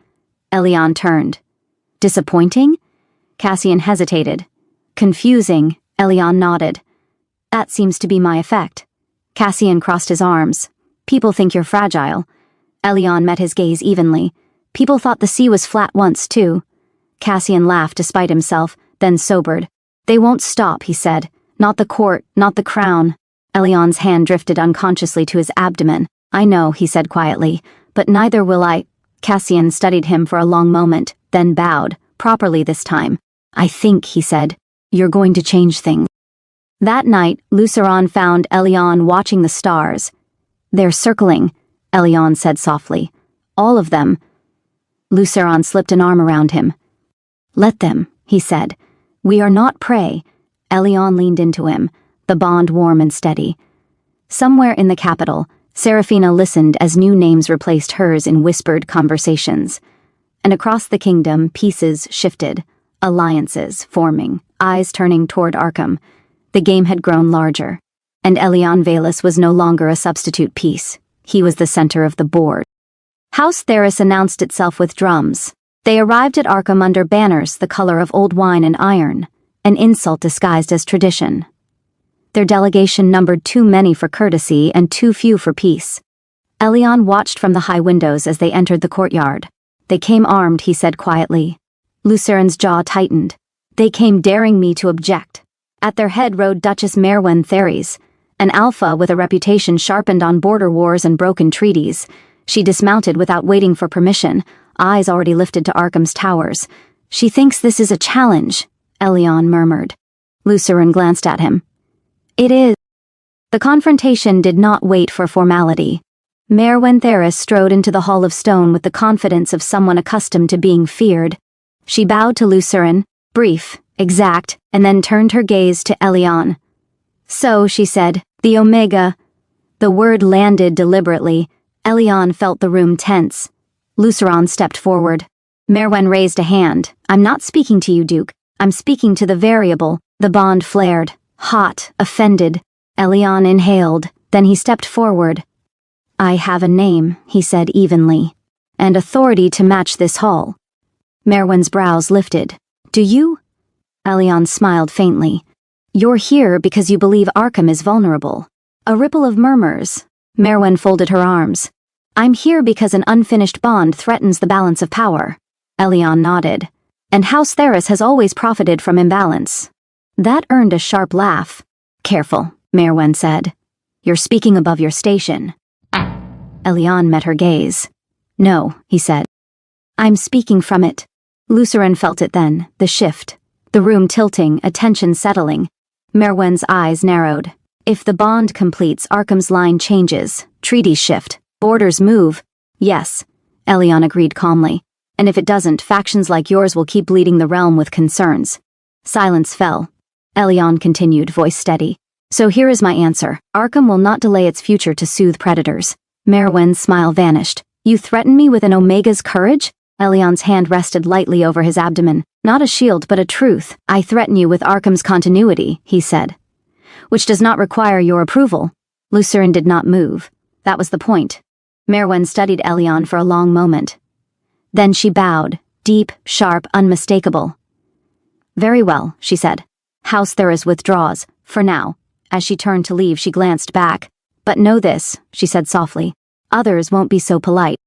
Elion turned. Disappointing? Cassian hesitated. Confusing, Elion nodded. That seems to be my effect. Cassian crossed his arms. People think you're fragile. Elion met his gaze evenly. People thought the sea was flat once, too. Cassian laughed despite himself, then sobered. They won't stop, he said. Not the court, not the crown. Elion's hand drifted unconsciously to his abdomen. I know, he said quietly, but neither will I. Cassian studied him for a long moment, then bowed, properly this time. I think, he said, you're going to change things. That night, Luceron found Elion watching the stars. They're circling, Elion said softly. All of them. Luceron slipped an arm around him. Let them, he said. We are not prey. Elion leaned into him, the bond warm and steady. Somewhere in the capital, Seraphina listened as new names replaced hers in whispered conversations. And across the kingdom, pieces shifted, alliances forming, eyes turning toward Arkham. The game had grown larger, and Elion Valus was no longer a substitute piece. He was the center of the board. House Theris announced itself with drums. They arrived at Arkham under banners the color of old wine and iron, an insult disguised as tradition. Their delegation numbered too many for courtesy and too few for peace. Elion watched from the high windows as they entered the courtyard. They came armed, he said quietly. Lucerin's jaw tightened. They came daring me to object. At their head rode Duchess Merwen Theres, an alpha with a reputation sharpened on border wars and broken treaties. She dismounted without waiting for permission, eyes already lifted to Arkham's towers. She thinks this is a challenge, Elion murmured. Lucerin glanced at him. It is. The confrontation did not wait for formality. Merwen Theres strode into the Hall of Stone with the confidence of someone accustomed to being feared. She bowed to Lucerin, brief, exact, and then turned her gaze to Elion. So, she said, the Omega. The word landed deliberately. Elion felt the room tense. Luceron stepped forward. Merwen raised a hand. I'm not speaking to you, Duke. I'm speaking to the variable. The bond flared. Hot, offended. Elion inhaled. Then he stepped forward. I have a name, he said evenly. And authority to match this hall. Merwen's brows lifted. Do you? Elion smiled faintly. You're here because you believe Arkham is vulnerable. A ripple of murmurs. Merwen folded her arms. I'm here because an unfinished bond threatens the balance of power. Elion nodded. And House Theris has always profited from imbalance. That earned a sharp laugh. Careful, Merwen said. You're speaking above your station. Elion met her gaze. No, he said. I'm speaking from it. Lucerin felt it then, the shift. The room tilting, attention settling. Merwen's eyes narrowed. If the bond completes, Arkham's line changes. Treaties shift. Borders move. Yes, Elion agreed calmly. And if it doesn't, factions like yours will keep bleeding the realm with concerns. Silence fell. Elion continued, voice steady. So here is my answer. Arkham will not delay its future to soothe predators. Merwen's smile vanished. You threaten me with an Omega's courage? Elion's hand rested lightly over his abdomen. Not a shield, but a truth. I threaten you with Arkham's continuity, he said. Which does not require your approval. Lucerin did not move. That was the point. Merwen studied Elion for a long moment. Then she bowed, deep, sharp, unmistakable. Very well, she said. House Theris withdraws, for now. As she turned to leave, she glanced back. But know this, she said softly. Others won't be so polite.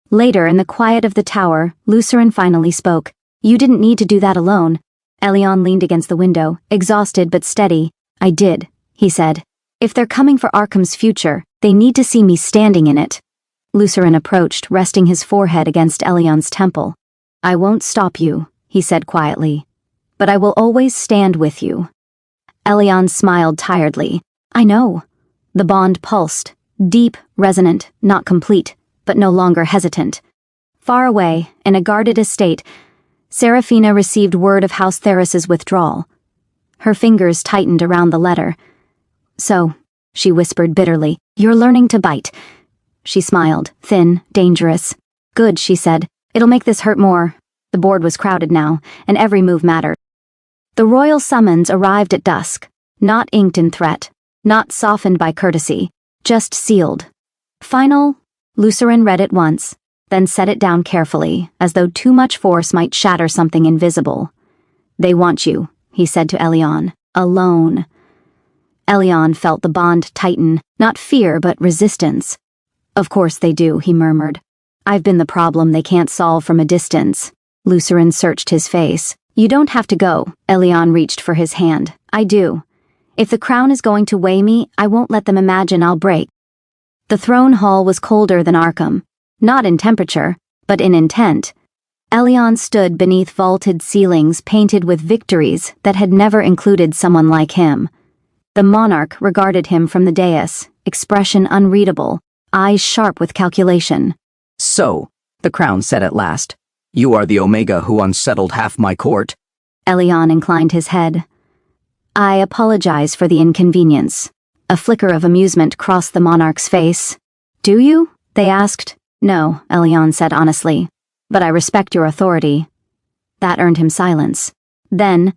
Later, in the quiet of the tower, Lucerin finally spoke. You didn't need to do that alone. Elion leaned against the window, exhausted but steady. I did, he said. If they're coming for Arkham's future, they need to see me standing in it. Lucerin approached, resting his forehead against Elion's temple. I won't stop you, he said quietly. But I will always stand with you. Elion smiled tiredly. I know. The bond pulsed, deep, resonant, not complete, but no longer hesitant. Far away, in a guarded estate, Serafina received word of House Theris's withdrawal. Her fingers tightened around the letter. So, she whispered bitterly, you're learning to bite. She smiled, thin, dangerous. Good, she said. It'll make this hurt more. The board was crowded now, and every move mattered. The royal summons arrived at dusk, not inked in threat, not softened by courtesy, just sealed. Final, Lucerin read it once, then set it down carefully, as though too much force might shatter something invisible. They want you, he said to Elion, alone. Elion felt the bond tighten, not fear but resistance. Of course they do, he murmured. I've been the problem they can't solve from a distance. Lucerin searched his face. You don't have to go. Elion reached for his hand. I do. If the crown is going to weigh me, I won't let them imagine I'll break. The throne hall was colder than Arkham. Not in temperature, but in intent. Elion stood beneath vaulted ceilings painted with victories that had never included someone like him. The monarch regarded him from the dais, expression unreadable, eyes sharp with calculation. So, the crown said at last, you are the Omega who unsettled half my court. Elion inclined his head. I apologize for the inconvenience. A flicker of amusement crossed the monarch's face. Do you? They asked. No, Elion said honestly. But I respect your authority. That earned him silence. Then,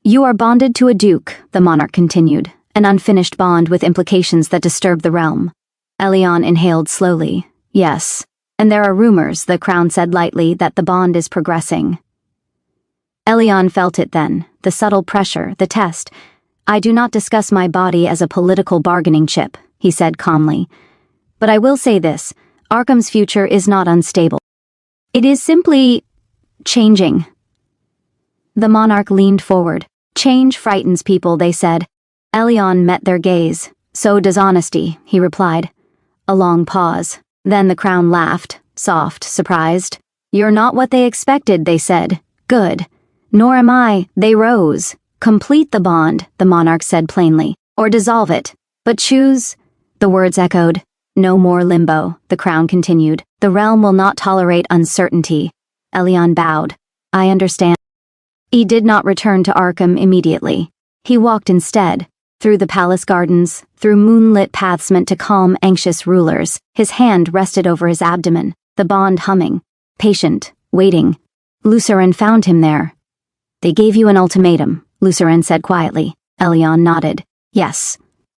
you are bonded to a duke, the monarch continued, an unfinished bond with implications that disturbed the realm. Elion inhaled slowly. Yes. And there are rumors, the crown said lightly, that the bond is progressing. Elion felt it then, the subtle pressure, the test. I do not discuss my body as a political bargaining chip, he said calmly. But I will say this, Arkham's future is not unstable. It is simply changing. The monarch leaned forward. Change frightens people, they said. Elion met their gaze. So does honesty, he replied. A long pause. Then the crown laughed, soft, surprised. You're not what they expected, they said. Good. Nor am I, they rose. Complete the bond, the monarch said plainly, or dissolve it. But choose. The words echoed. No more limbo, the crown continued. The realm will not tolerate uncertainty. Elion bowed. I understand. He did not return to Arkham immediately. He walked instead. Through the palace gardens, through moonlit paths meant to calm anxious rulers, his hand rested over his abdomen, the bond humming. Patient, waiting. Lucerin found him there. They gave you an ultimatum, Lucerin said quietly. Elion nodded. Yes.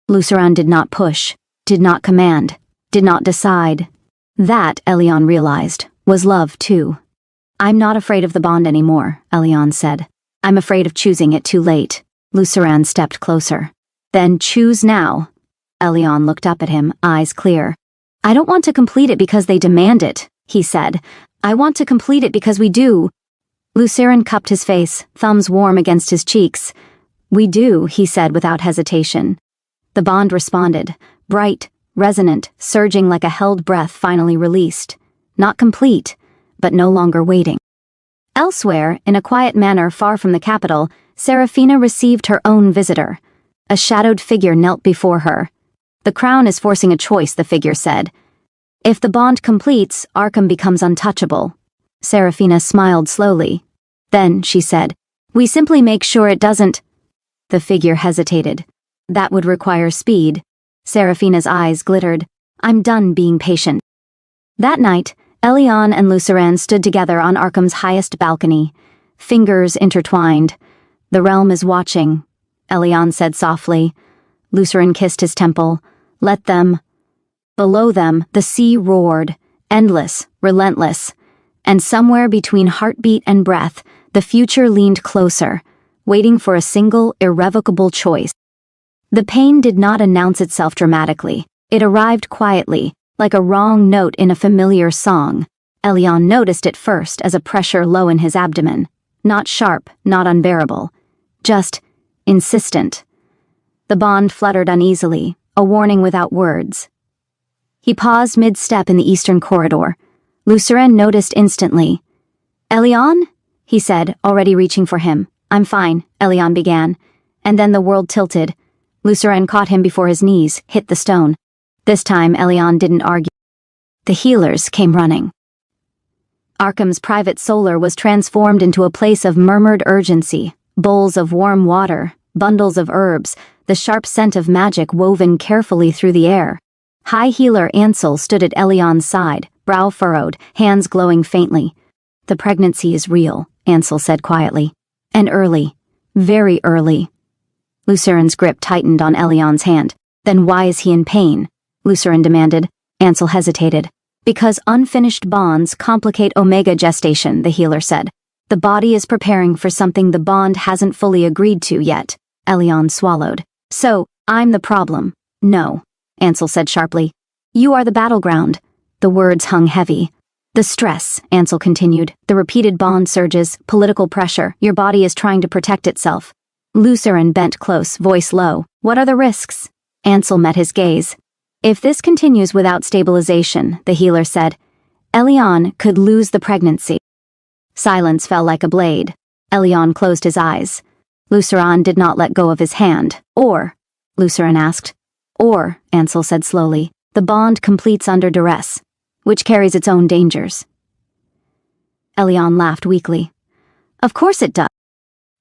Lucerin did not push, did not command, did not decide. That, Elion realized, was love too. I'm not afraid of the bond anymore, Elion said. I'm afraid of choosing it too late. Lucerin stepped closer. Then choose now. Elion looked up at him, eyes clear. I don't want to complete it because they demand it, he said. I want to complete it because we do. Lucerin cupped his face, thumbs warm against his cheeks. We do, he said without hesitation. The bond responded, bright, resonant, surging like a held breath finally released. Not complete, but no longer waiting. Elsewhere, in a quiet manner far from the capital, Serafina received her own visitor. A shadowed figure knelt before her. The crown is forcing a choice, the figure said. If the bond completes, Arkham becomes untouchable. Serafina smiled slowly. Then, she said, we simply make sure it doesn't. The figure hesitated. That would require speed. Serafina's eyes glittered. I'm done being patient. That night, Elion and Lucerin stood together on Arkham's highest balcony, fingers intertwined. The realm is watching, Elion said softly. Lucerin kissed his temple. Let them. Below them, the sea roared, endless, relentless. And somewhere between heartbeat and breath, the future leaned closer, waiting for a single, irrevocable choice. The pain did not announce itself dramatically. It arrived quietly, like a wrong note in a familiar song. Elion noticed it first as a pressure low in his abdomen. Not sharp, not unbearable. Just insistent. The bond fluttered uneasily, a warning without words. He paused mid-step in the eastern corridor. Lucerin noticed instantly. Elion? He said, already reaching for him. I'm fine, Elion began. And then the world tilted. Lucerin caught him before his knees, hit the stone. This time, Elion didn't argue. The healers came running. Arkham's private solar was transformed into a place of murmured urgency, bowls of warm water, bundles of herbs, the sharp scent of magic woven carefully through the air. High Healer Ansel stood at Elion's side, brow furrowed, hands glowing faintly. "The pregnancy is real," Ansel said quietly. "And early. Very early." Lucerin's grip tightened on Elion's hand. "Then why is he in pain?" Lucerin demanded. Ansel hesitated. "Because unfinished bonds complicate Omega gestation," the healer said. "The body is preparing for something the bond hasn't fully agreed to yet." Elion swallowed. "So, I'm the problem." "No," Ansel said sharply. "You are the battleground." The words hung heavy. "The stress," Ansel continued, "the repeated bond surges, political pressure, your body is trying to protect itself." Lucerin bent close, voice low. "What are the risks?" Ansel met his gaze. "If this continues without stabilization," the healer said, "Elion could lose the pregnancy." Silence fell like a blade. Elion closed his eyes. Lucerin did not let go of his hand. "Or?" Lucerin asked. "Or," Ansel said slowly, "the bond completes under duress, which carries its own dangers." Elion laughed weakly. "Of course it does."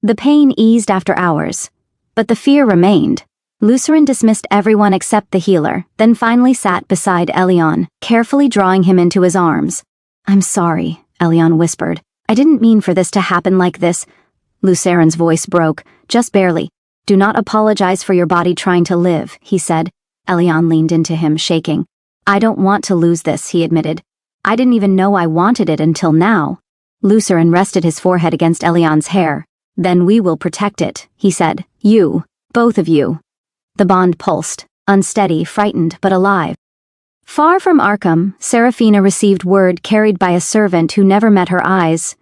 The pain eased after hours, but the fear remained. Lucerin dismissed everyone except the healer, then finally sat beside Elion, carefully drawing him into his arms. "I'm sorry," Elion whispered. "I didn't mean for this to happen like this." Lucerin's voice broke, just barely. "Do not apologize for your body trying to live," he said. Elion leaned into him, shaking. "I don't want to lose this," he admitted. "I didn't even know I wanted it until now." Lucerin rested his forehead against Elion's hair. "Then we will protect it," he said. "You. Both of you." The bond pulsed, unsteady, frightened, but alive. Far from Arkham, Seraphina received word carried by a servant who never met her eyes.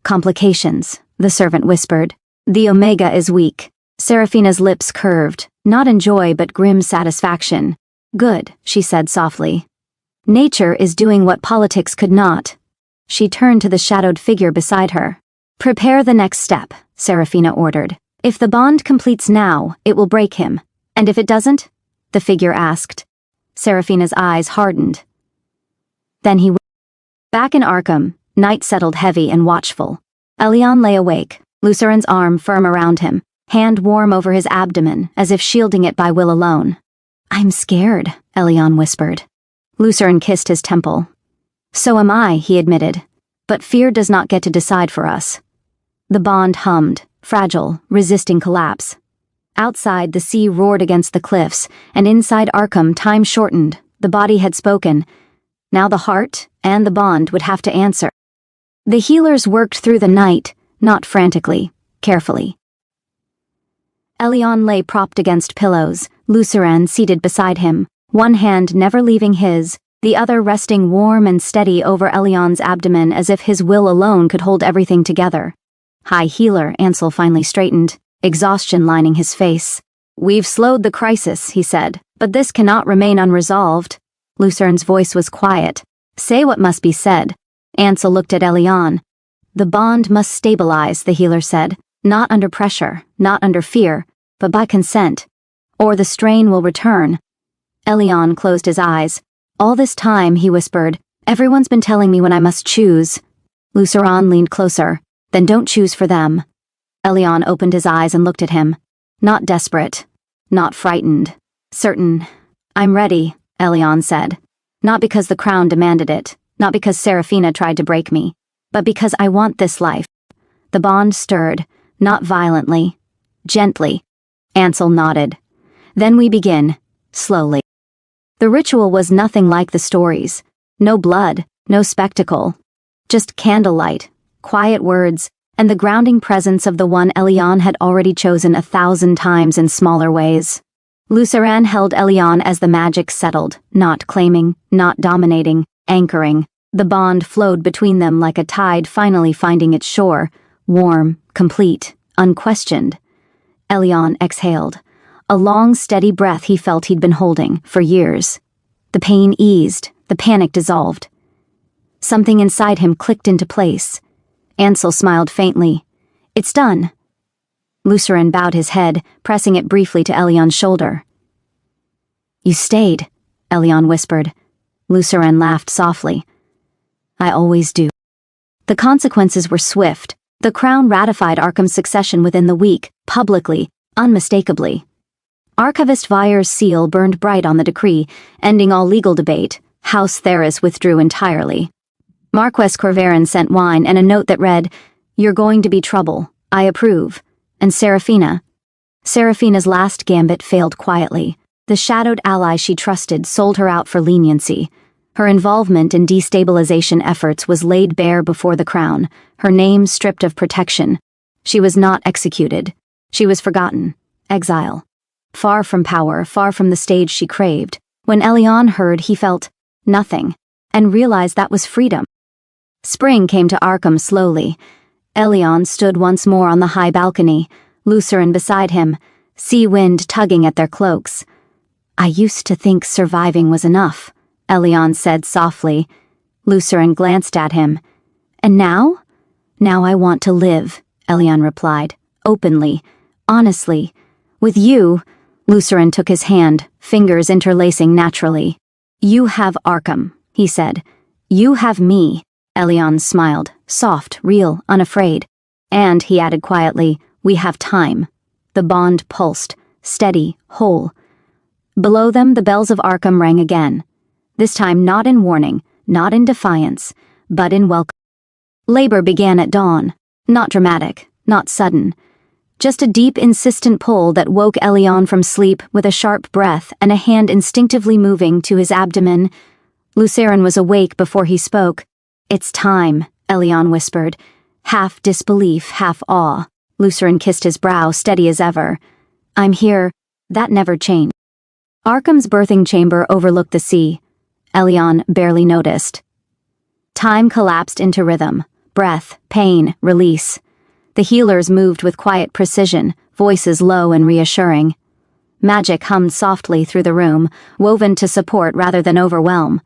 "Complications," the servant whispered. "The Omega is weak." Seraphina's lips curved, not in joy but grim satisfaction. "Good," she said softly. "Nature is doing what politics could not." She turned to the shadowed figure beside her. "Prepare the next step," Seraphina ordered. "If the bond completes now, it will break him. And if it doesn't?" the figure asked. Seraphina's eyes hardened. Then he went. Back in Arkham, night settled heavy and watchful. Elion lay awake, Lucerin's arm firm around him, hand warm over his abdomen, as if shielding it by will alone. "I'm scared," Elion whispered. Lucerin kissed his temple. "So am I," he admitted. "But fear does not get to decide for us." The bond hummed, fragile, resisting collapse. Outside, the sea roared against the cliffs, and inside Arkham, time shortened. The body had spoken. Now the heart and the bond would have to answer. The healers worked through the night, not frantically, carefully. Elion lay propped against pillows, Lucerin seated beside him, one hand never leaving his, the other resting warm and steady over Elion's abdomen as if his will alone could hold everything together. High Healer Ansel finally straightened, exhaustion lining his face. "We've slowed the crisis," he said, "but this cannot remain unresolved." Lucerin's voice was quiet. "Say what must be said." Ansel looked at Elion. "The bond must stabilize," the healer said, "not under pressure, not under fear, but by consent. Or the strain will return." Elion closed his eyes. "All this time," he whispered, "everyone's been telling me when I must choose." Lucerin leaned closer. "Then don't choose for them." Elion opened his eyes and looked at him. Not desperate. Not frightened. Certain. "I'm ready," Elion said. "Not because the crown demanded it, not because Seraphina tried to break me, but because I want this life." The bond stirred, not violently, gently. Ansel nodded. "Then we begin, slowly." The ritual was nothing like the stories. No blood, no spectacle. Just candlelight, quiet words, and the grounding presence of the one Elion had already chosen 1,000 times in smaller ways. Lucerin held Elion as the magic settled, not claiming, not dominating, anchoring. The bond flowed between them like a tide finally finding its shore, warm, complete, unquestioned. Elion exhaled. A long, steady breath he felt he'd been holding for years. The pain eased, the panic dissolved. Something inside him clicked into place. Ansel smiled faintly. "It's done." Lucerin bowed his head, pressing it briefly to Elion's shoulder. "You stayed," Elion whispered. Lucerin laughed softly. "I always do." The consequences were swift. The Crown ratified Arkham's succession within the week, publicly, unmistakably. Archivist Vyer's seal burned bright on the decree, ending all legal debate. House Theris withdrew entirely. Marquess Corvarin sent wine and a note that read, "You're going to be trouble. I approve." And Seraphina's last gambit failed quietly. The shadowed ally she trusted sold her out for leniency. Her involvement in destabilization efforts was laid bare before the Crown, her name stripped of protection. She was not executed. She was forgotten. Exile. Far from power, far from the stage she craved. When Elion heard, he felt nothing, and realized that was freedom. Spring came to Arkham slowly. Elion stood once more on the high balcony, Lucerin beside him, sea wind tugging at their cloaks. "I used to think surviving was enough," Elion said softly. Lucerin glanced at him. "And now?" "Now I want to live," Elion replied, openly, honestly. "With you," Lucerin took his hand, fingers interlacing naturally. "You have Arkham," he said. "You have me." Elion smiled, soft, real, unafraid. "And," he added quietly, "we have time." The bond pulsed, steady, whole. Below them, the bells of Arkham rang again. This time not in warning, not in defiance, but in welcome. Labor began at dawn. Not dramatic, not sudden. Just a deep, insistent pull that woke Elion from sleep with a sharp breath and a hand instinctively moving to his abdomen. Lucerin was awake before he spoke. "It's time," Elion whispered. Half disbelief, half awe. Lucerin kissed his brow, steady as ever. "I'm here." That never changed. Arkham's birthing chamber overlooked the sea. Elion barely noticed. Time collapsed into rhythm. Breath, pain, release. The healers moved with quiet precision, voices low and reassuring. Magic hummed softly through the room, woven to support rather than overwhelm.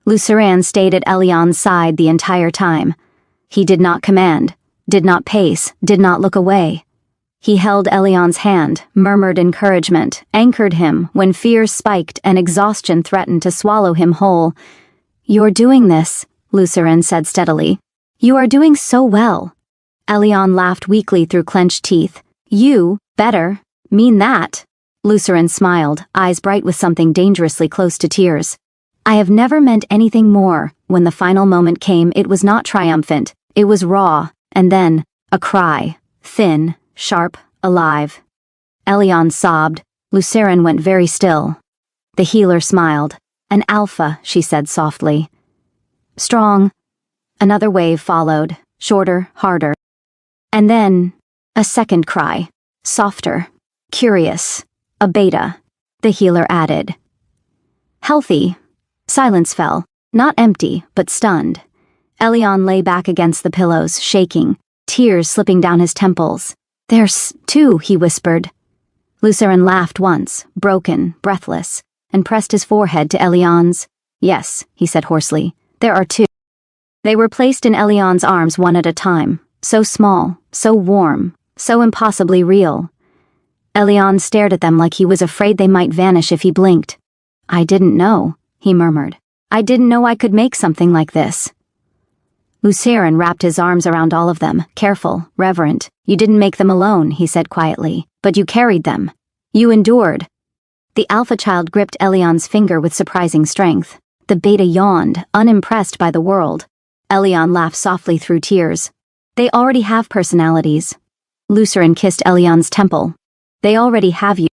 Lucerin stayed at Elion's side the entire time. He did not command, did not pace, did not look away. He held Elion's hand, murmured encouragement, anchored him when fear spiked and exhaustion threatened to swallow him whole. "You're doing this," Lucerin said steadily. "You are doing so well." Elion laughed weakly through clenched teeth. "You, better, mean that." Lucerin smiled, eyes bright with something dangerously close to tears. "I have never meant anything more." When the final moment came, it was not triumphant. It was raw, and then, a cry. Thin, sharp, alive. Elion sobbed. Lucerin went very still. The healer smiled. "An alpha," she said softly. "Strong." Another wave followed, shorter, harder. And then, a second cry. Softer. Curious. A beta. The healer added. "Healthy." Silence fell, not empty, but stunned. Elion lay back against the pillows, shaking, tears slipping down his temples. "There's two," he whispered. Lucerin laughed once, broken, breathless, and pressed his forehead to Elion's. "Yes," he said hoarsely, "there are two." They were placed in Elion's arms one at a time, so small, so warm, so impossibly real. Elion stared at them like he was afraid they might vanish if he blinked. "I didn't know," he murmured. "I didn't know I could make something like this." Lucerin wrapped his arms around all of them, careful, reverent. "You didn't make them alone," he said quietly, "but you carried them. You endured." The alpha child gripped Elion's finger with surprising strength. The beta yawned, unimpressed by the world. Elion laughed softly through tears. "They already have personalities." Lucerin kissed Elion's temple. "They already have you."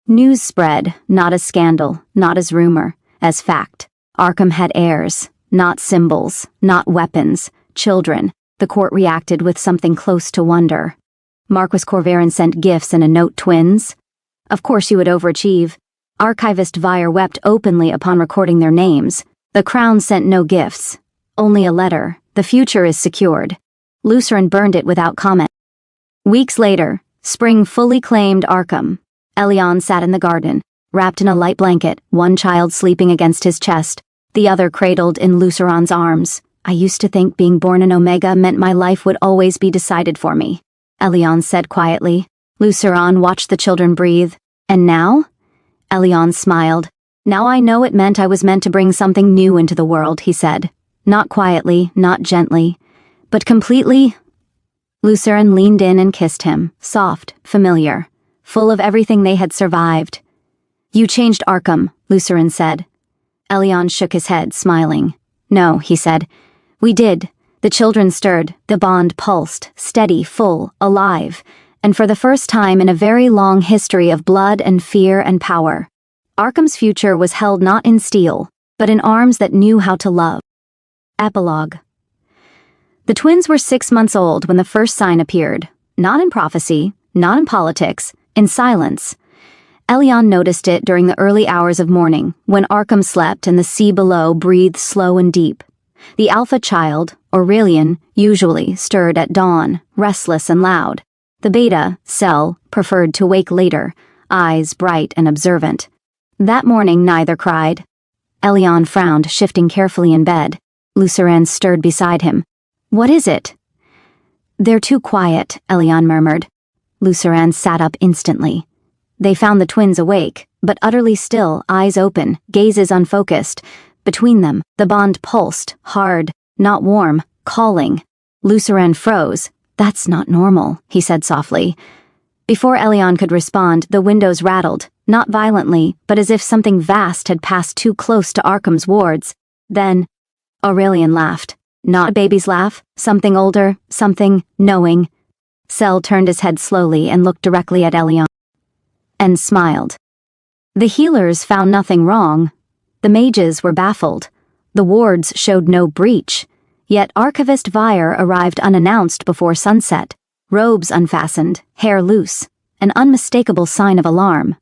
News spread, not as scandal, not as rumor, as fact. Arkham had heirs, not symbols, not weapons, children. The court reacted with something close to wonder. Marquess Corvarin sent gifts and a note. Twins? Of course you would overachieve. Archivist Vyer wept openly upon recording their names. The Crown sent no gifts. Only a letter. "The future is secured." Lucerin burned it without comment. Weeks later, spring fully claimed Arkham. Elion sat in the garden, wrapped in a light blanket, one child sleeping against his chest, the other cradled in Lucerin's arms. "I used to think being born an Omega meant my life would always be decided for me," Elion said quietly. Lucerin watched the children breathe. "And now?" Elion smiled. "Now I know it meant I was meant to bring something new into the world," he said. Not quietly, not gently. But completely? Luceren leaned in and kissed him, soft, familiar, full of everything they had survived. You changed Arkham, Luceren said. Elion shook his head, smiling. No, he said. We did. The children stirred, the bond pulsed, steady, full, alive, and for the first time in a very long history of blood and fear and power. Arkham's future was held not in steel, but in arms that knew how to love. Epilogue. The twins were 6 months old when the first sign appeared, not in prophecy, not in politics, in silence. Elion noticed it during the early hours of morning, when Arkham slept and the sea below breathed slow and deep. The alpha child, Aurelian, usually stirred at dawn, restless and loud. The beta, Cell, preferred to wake later, eyes bright and observant. That morning neither cried. Elion frowned, shifting carefully in bed. Luceren stirred beside him. What is it? They're too quiet, Elion murmured. Luceren sat up instantly. They found the twins awake, but utterly still, eyes open, gazes unfocused. Between them, the bond pulsed, hard, not warm, calling. Luceren froze. That's not normal, he said softly. Before Elion could respond, the windows rattled, not violently, but as if something vast had passed too close to Arkham's wards. Then, Aurelian laughed. Not a baby's laugh, something older, something knowing. Cell turned his head slowly and looked directly at Elion. And smiled. The healers found nothing wrong. The mages were baffled. The wards showed no breach. Yet Archivist Vire arrived unannounced before sunset, robes unfastened, hair loose, an unmistakable sign of alarm.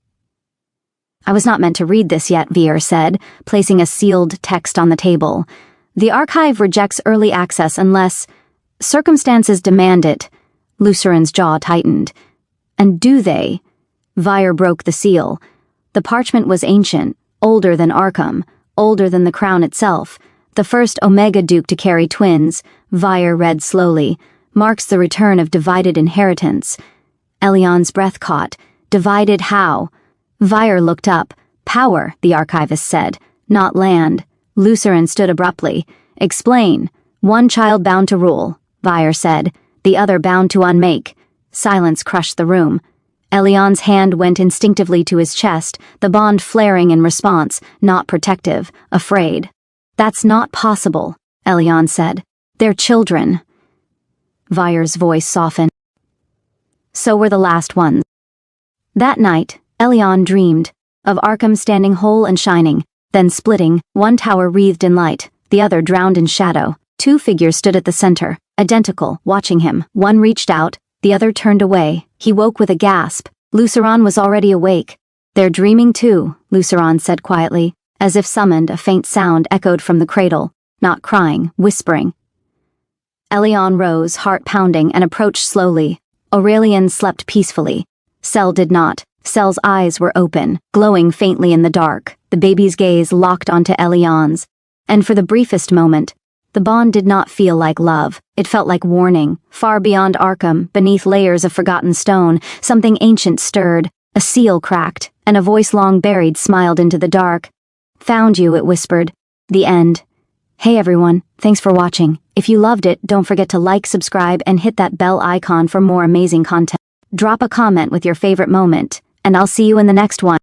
I was not meant to read this yet, Vire said, placing a sealed text on the table. The archive rejects early access unless circumstances demand it. Luceren's jaw tightened. And do they? Vire broke the seal. The parchment was ancient, older than Arkham, older than the crown itself. The first Omega Duke to carry twins, Vire read slowly, marks the return of divided inheritance. Elion's breath caught. Divided how? Vire looked up. Power, the archivist said, not land. Luceren stood abruptly. Explain. One child bound to rule, Vire said, the other bound to unmake. Silence crushed the room. Elion's hand went instinctively to his chest, the bond flaring in response, not protective, afraid. That's not possible, Elion said. They're children. Vire's voice softened. So were the last ones. That night, Elion dreamed of Arkham standing whole and shining, then splitting, one tower wreathed in light, the other drowned in shadow. Two figures stood at the center, identical, watching him. One reached out, the other turned away. He woke with a gasp. Luceren was already awake. They're dreaming too, Luceren said quietly. As if summoned, a faint sound echoed from the cradle, not crying, whispering. Elion rose, heart pounding, and approached slowly. Aurelian slept peacefully. Cell did not. Cell's eyes were open, glowing faintly in the dark, the baby's gaze locked onto Elion's. And for the briefest moment, the bond did not feel like love. It felt like warning. Far beyond Arkham, beneath layers of forgotten stone, something ancient stirred. A seal cracked, and a voice long buried smiled into the dark. Found you, it whispered. The end. Hey everyone, thanks for watching. If you loved it, don't forget to like, subscribe, and hit that bell icon for more amazing content. Drop a comment with your favorite moment, and I'll see you in the next one.